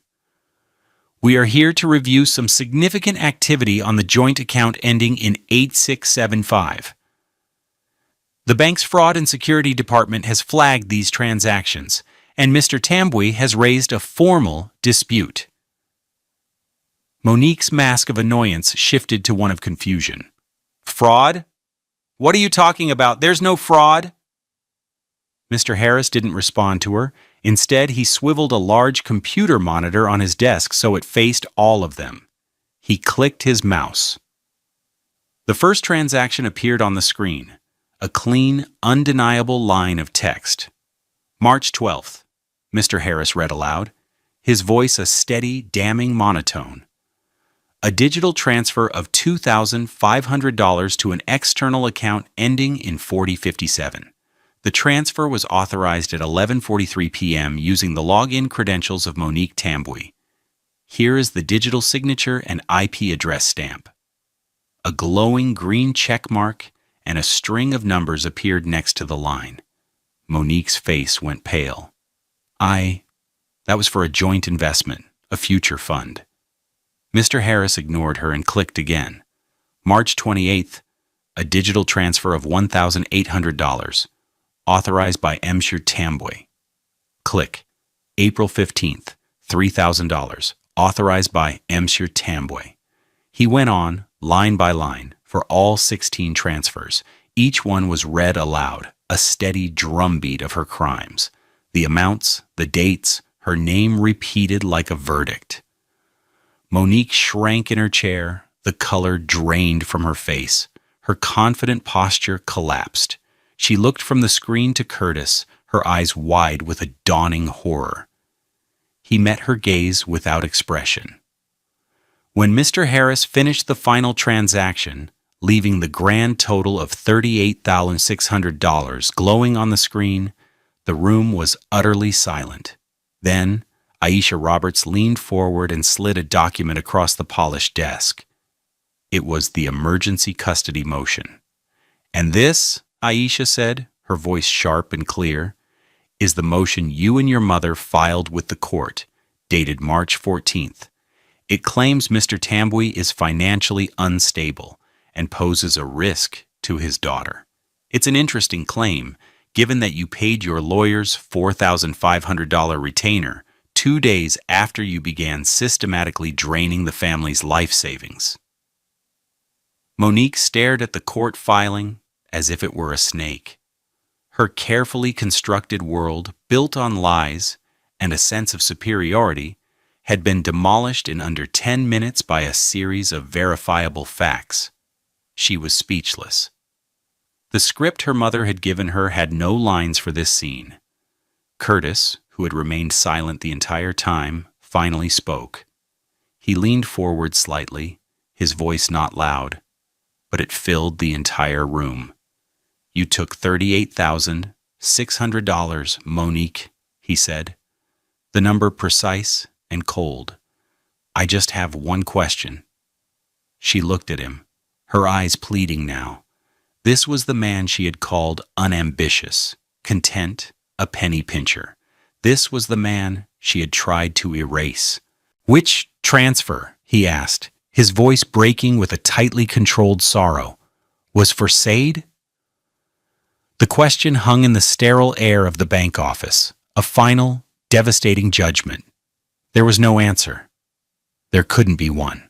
We are here to review some significant activity on the joint account ending in 8675. The bank's fraud and security department has flagged these transactions, and Mr. Tambwe has raised a formal dispute. Monique's mask of annoyance shifted to one of confusion. Fraud? What are you talking about? There's no fraud. Mr. Harris didn't respond to her. Instead, he swiveled a large computer monitor on his desk so it faced all of them. He clicked his mouse. The first transaction appeared on the screen, a clean, undeniable line of text. March 12th, Mr. Harris read aloud, his voice a steady, damning monotone. A digital transfer of $2,500 to an external account ending in 4057. The transfer was authorized at 11:43 p.m. using the login credentials of Monique Tambwe. Here is the digital signature and IP address stamp. A glowing green check mark and a string of numbers appeared next to the line. Monique's face went pale. That was for a joint investment, a future fund. Mr. Harris ignored her and clicked again. March 28th, a digital transfer of $1,800. Authorized by Mr. Tambwe. Click. April 15th, $3,000. Authorized by Monsieur Tambwe. He went on, line by line, for all 16 transfers. Each one was read aloud, a steady drumbeat of her crimes. The amounts, the dates, her name repeated like a verdict. Monique shrank in her chair, the color drained from her face. Her confident posture collapsed. She looked from the screen to Curtis, her eyes wide with a dawning horror. He met her gaze without expression. When Mr. Harris finished the final transaction, leaving the grand total of $38,600 glowing on the screen, the room was utterly silent. Then, Aisha Roberts leaned forward and slid a document across the polished desk. It was the emergency custody motion. "And this," Aisha said, her voice sharp and clear, "is the motion you and your mother filed with the court, dated March 14th. It claims Mr. Tambwe is financially unstable and poses a risk to his daughter. It's an interesting claim, given that you paid your lawyer's $4,500 retainer 2 days after you began systematically draining the family's life savings." Monique stared at the court filing as if it were a snake. Her carefully constructed world, built on lies and a sense of superiority, had been demolished in under 10 minutes by a series of verifiable facts. She was speechless. The script her mother had given her had no lines for this scene. Curtis, who had remained silent the entire time, finally spoke. He leaned forward slightly, his voice not loud, but it filled the entire room. "You took $38,600, Monique," he said, the number precise and cold. "I just have one question." She looked at him, her eyes pleading now. This was the man she had called unambitious, content, a penny pincher. This was the man she had tried to erase. "Which transfer?" he asked, his voice breaking with a tightly controlled sorrow. "Was for Sade?" The question hung in the sterile air of the bank office, a final, devastating judgment. There was no answer. There couldn't be one.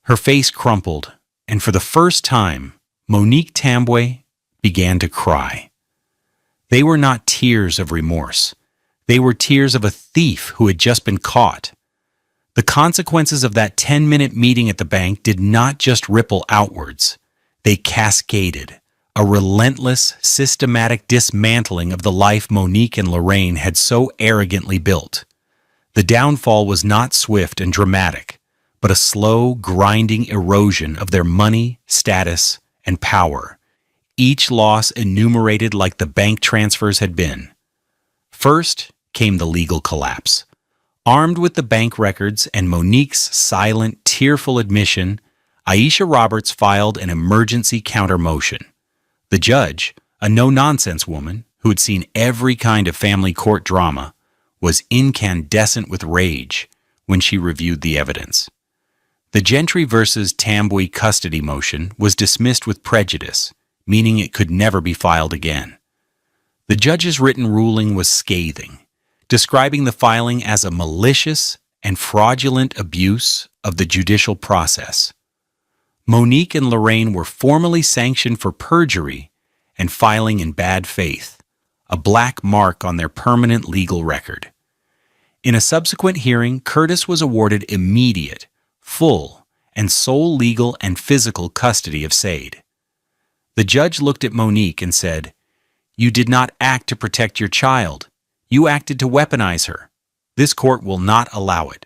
Her face crumpled, and for the first time, Monique Tambwe began to cry. They were not tears of remorse. They were tears of a thief who had just been caught. The consequences of that 10-minute meeting at the bank did not just ripple outwards. They cascaded, a relentless, systematic dismantling of the life Monique and Lorraine had so arrogantly built. The downfall was not swift and dramatic, but a slow, grinding erosion of their money, status, and power, each loss enumerated like the bank transfers had been. First came the legal collapse. Armed with the bank records and Monique's silent, tearful admission, Aisha Roberts filed an emergency counter motion. The judge, a no-nonsense woman who had seen every kind of family court drama, was incandescent with rage when she reviewed the evidence. The Gentry versus Tambwe custody motion was dismissed with prejudice, meaning it could never be filed again. The judge's written ruling was scathing, describing the filing as a malicious and fraudulent abuse of the judicial process. Monique and Lorraine were formally sanctioned for perjury and filing in bad faith, a black mark on their permanent legal record. In a subsequent hearing, Curtis was awarded immediate, full, and sole legal and physical custody of Sade. The judge looked at Monique and said, "You did not act to protect your child. You acted to weaponize her. This court will not allow it."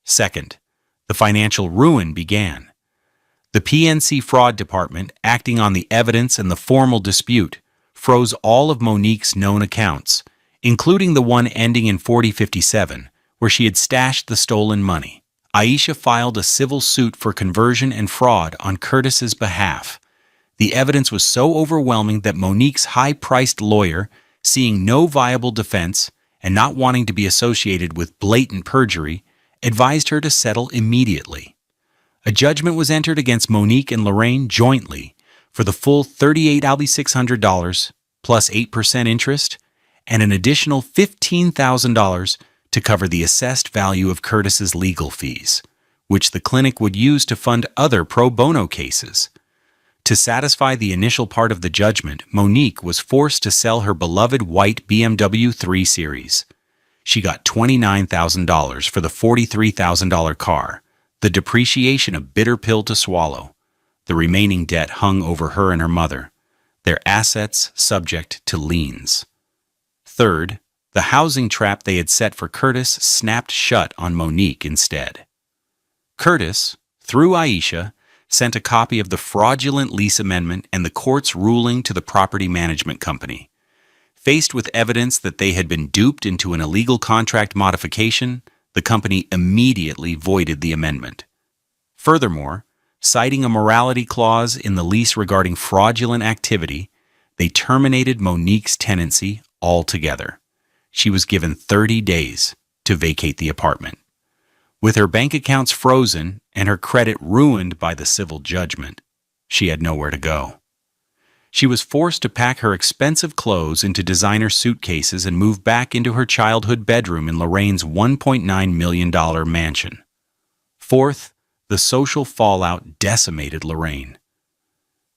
Second, the financial ruin began. The PNC Fraud Department, acting on the evidence and the formal dispute, froze all of Monique's known accounts, including the one ending in 4057, where she had stashed the stolen money. Aisha filed a civil suit for conversion and fraud on Curtis's behalf. The evidence was so overwhelming that Monique's high-priced lawyer, seeing no viable defense and not wanting to be associated with blatant perjury, advised her to settle immediately. A judgment was entered against Monique and Lorraine jointly for the full $38,600 plus 8% interest and an additional $15,000 to cover the assessed value of Curtis's legal fees, which the clinic would use to fund other pro bono cases. To satisfy the initial part of the judgment, Monique was forced to sell her beloved white BMW 3 Series. She got $29,000 for the $43,000 car, the depreciation a bitter pill to swallow. The remaining debt hung over her and her mother, their assets subject to liens. Third, the housing trap they had set for Curtis snapped shut on Monique instead. Curtis, through Aisha, sent a copy of the fraudulent lease amendment and the court's ruling to the property management company. Faced with evidence that they had been duped into an illegal contract modification, the company immediately voided the amendment. Furthermore, citing a morality clause in the lease regarding fraudulent activity, they terminated Monique's tenancy altogether. She was given 30 days to vacate the apartment. With her bank accounts frozen and her credit ruined by the civil judgment, she had nowhere to go. She was forced to pack her expensive clothes into designer suitcases and move back into her childhood bedroom in Lorraine's $1.9 million mansion. Fourth, the social fallout decimated Lorraine.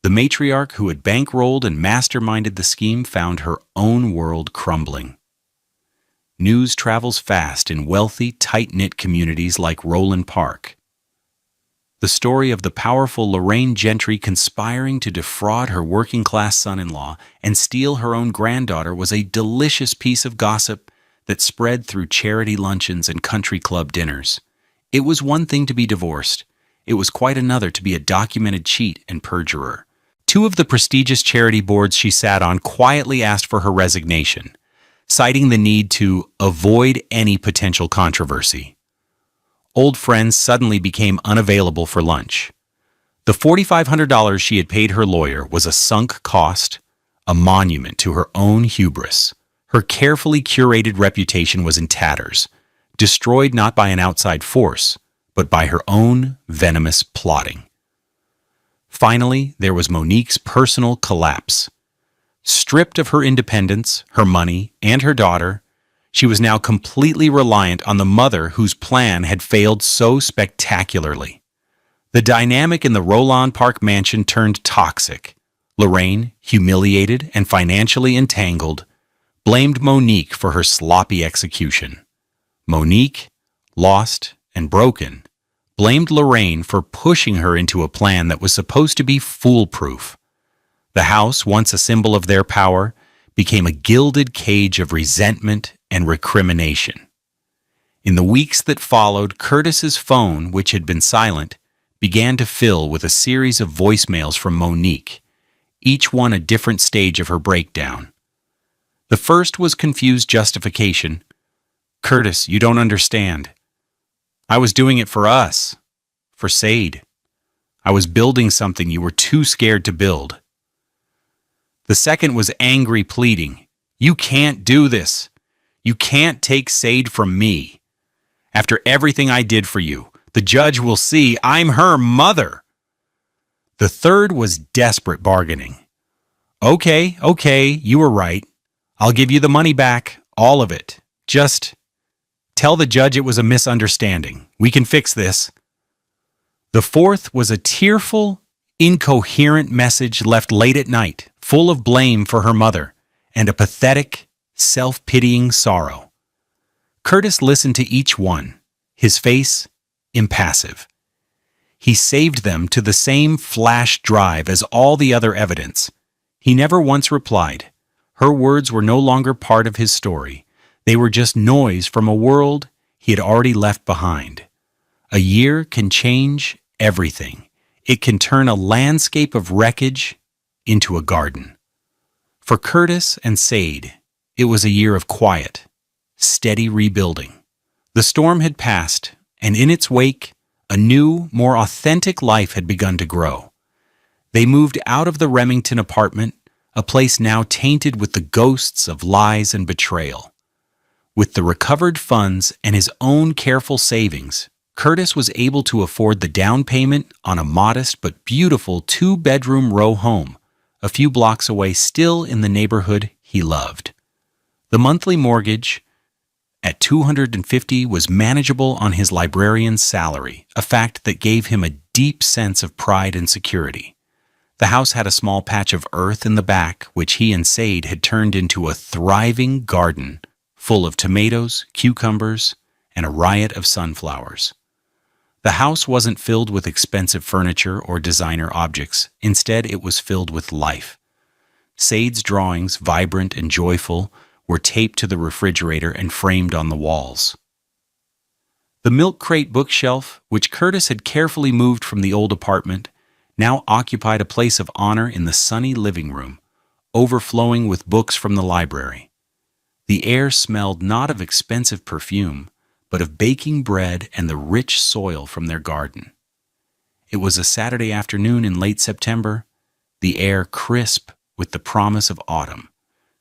The matriarch who had bankrolled and masterminded the scheme found her own world crumbling. News travels fast in wealthy, tight-knit communities like Roland Park. The story of the powerful Lorraine Gentry conspiring to defraud her working-class son-in-law and steal her own granddaughter was a delicious piece of gossip that spread through charity luncheons and country club dinners. It was one thing to be divorced. It was quite another to be a documented cheat and perjurer. Two of the prestigious charity boards she sat on quietly asked for her resignation, citing the need to avoid any potential controversy. Old friends suddenly became unavailable for lunch. The $4,500 she had paid her lawyer was a sunk cost, a monument to her own hubris. Her carefully curated reputation was in tatters, destroyed not by an outside force, but by her own venomous plotting. Finally, there was Monique's personal collapse. Stripped of her independence, her money, and her daughter, she was now completely reliant on the mother whose plan had failed so spectacularly. The dynamic in the Roland Park mansion turned toxic. Lorraine, humiliated and financially entangled, blamed Monique for her sloppy execution. Monique, lost and broken, blamed Lorraine for pushing her into a plan that was supposed to be foolproof. The house, once a symbol of their power, became a gilded cage of resentment and recrimination. In the weeks that followed, Curtis's phone, which had been silent, began to fill with a series of voicemails from Monique, each one a different stage of her breakdown. The first was confused justification. "Curtis, you don't understand. I was doing it for us, for Sade. I was building something you were too scared to build." The second was angry pleading. "You can't do this. You can't take Sade from me. After everything I did for you, the judge will see I'm her mother." The third was desperate bargaining. Okay, you were right. I'll give you the money back, all of it. Just tell the judge it was a misunderstanding. We can fix this." The fourth was a tearful, incoherent message left late at night, full of blame for her mother and a pathetic, self-pitying sorrow. Curtis listened to each one, his face impassive. He saved them to the same flash drive as all the other evidence. He never once replied. Her words were no longer part of his story. They were just noise from a world he had already left behind. A year can change everything. It can turn a landscape of wreckage into a garden. For Curtis and Sade, it was a year of quiet, steady rebuilding. The storm had passed, and in its wake, a new, more authentic life had begun to grow. They moved out of the Remington apartment, a place now tainted with the ghosts of lies and betrayal. With the recovered funds and his own careful savings, Curtis was able to afford the down payment on a modest but beautiful 2-bedroom row home, a few blocks away, still in the neighborhood he loved. The monthly mortgage at $250 was manageable on his librarian's salary, a fact that gave him a deep sense of pride and security. The house had a small patch of earth in the back, which he and Sade had turned into a thriving garden full of tomatoes, cucumbers, and a riot of sunflowers. The house wasn't filled with expensive furniture or designer objects. Instead, it was filled with life. Sade's drawings, vibrant and joyful, were taped to the refrigerator and framed on the walls. The milk crate bookshelf, which Curtis had carefully moved from the old apartment, now occupied a place of honor in the sunny living room, overflowing with books from the library. The air smelled not of expensive perfume, but of baking bread and the rich soil from their garden. It was a Saturday afternoon in late September, the air crisp with the promise of autumn.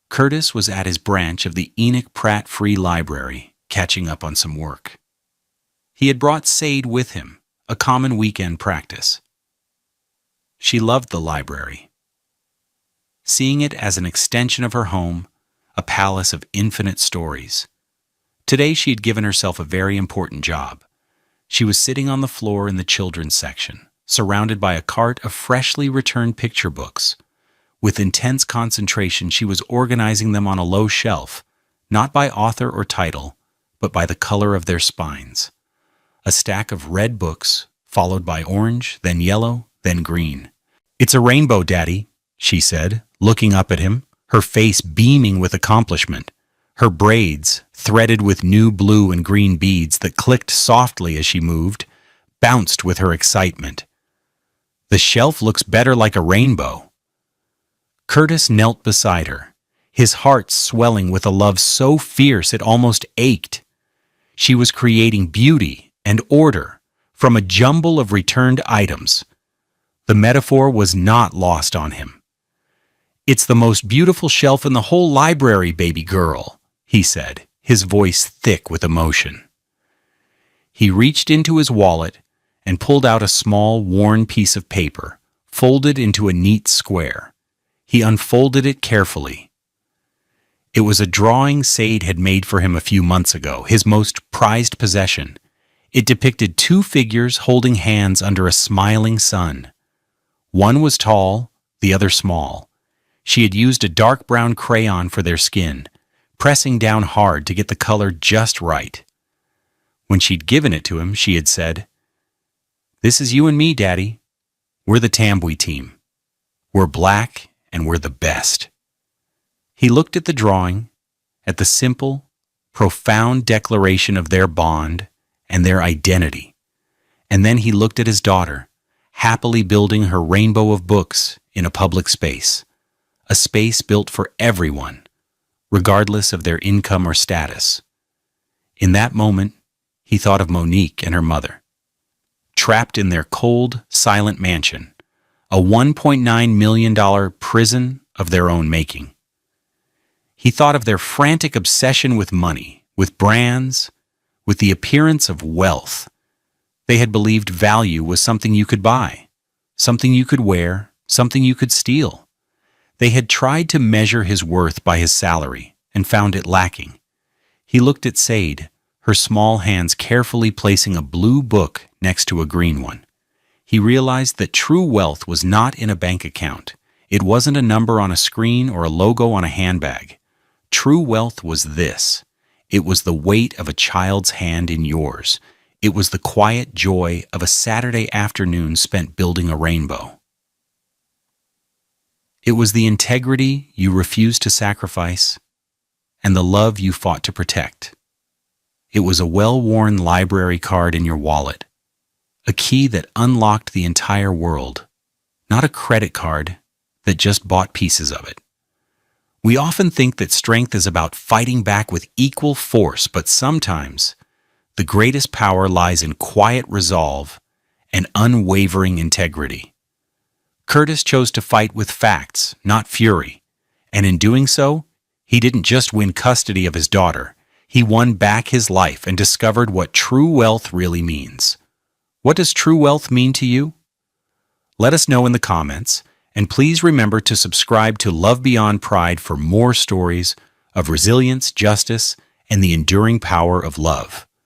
Curtis was at his branch of the Enoch Pratt Free Library, catching up on some work. He had brought Sade with him, a common weekend practice. She loved the library, seeing it as an extension of her home, a palace of infinite stories. Today she had given herself a very important job. She was sitting on the floor in the children's section, surrounded by a cart of freshly returned picture books. With intense concentration, she was organizing them on a low shelf, not by author or title, but by the color of their spines. A stack of red books, followed by orange, then yellow, then green. "It's a rainbow, Daddy," she said, looking up at him, her face beaming with accomplishment. Her braids, threaded with new blue and green beads that clicked softly as she moved, bounced with her excitement. "The shelf looks better like a rainbow." Curtis knelt beside her, his heart swelling with a love so fierce it almost ached. She was creating beauty and order from a jumble of returned items. The metaphor was not lost on him. "It's the most beautiful shelf in the whole library, baby girl," he said, his voice thick with emotion. He reached into his wallet and pulled out a small, worn piece of paper, folded into a neat square. He unfolded it carefully. It was a drawing Sade had made for him a few months ago, his most prized possession. It depicted two figures holding hands under a smiling sun. One was tall, the other small. She had used a dark brown crayon for their skin, pressing down hard to get the color just right. When she'd given it to him, she had said, "This is you and me, Daddy. We're the Tambwe team. We're black and we're the best." He looked at the drawing, at the simple, profound declaration of their bond and their identity. And then he looked at his daughter, happily building her rainbow of books in a public space, a space built for everyone, regardless of their income or status. In that moment, he thought of Monique and her mother, trapped in their cold, silent mansion, a $1.9 million prison of their own making. He thought of their frantic obsession with money, with brands, with the appearance of wealth. They had believed value was something you could buy, something you could wear, something you could steal. They had tried to measure his worth by his salary and found it lacking. He looked at Sade, her small hands carefully placing a blue book next to a green one. He realized that true wealth was not in a bank account. It wasn't a number on a screen or a logo on a handbag. True wealth was this. It was the weight of a child's hand in yours. It was the quiet joy of a Saturday afternoon spent building a rainbow. It was the integrity you refused to sacrifice and the love you fought to protect. It was a well-worn library card in your wallet, a key that unlocked the entire world, not a credit card that just bought pieces of it. We often think that strength is about fighting back with equal force, but sometimes the greatest power lies in quiet resolve and unwavering integrity. Curtis chose to fight with facts, not fury, and in doing so, he didn't just win custody of his daughter, he won back his life and discovered what true wealth really means. What does true wealth mean to you? Let us know in the comments, and please remember to subscribe to Love Beyond Pride for more stories of resilience, justice, and the enduring power of love.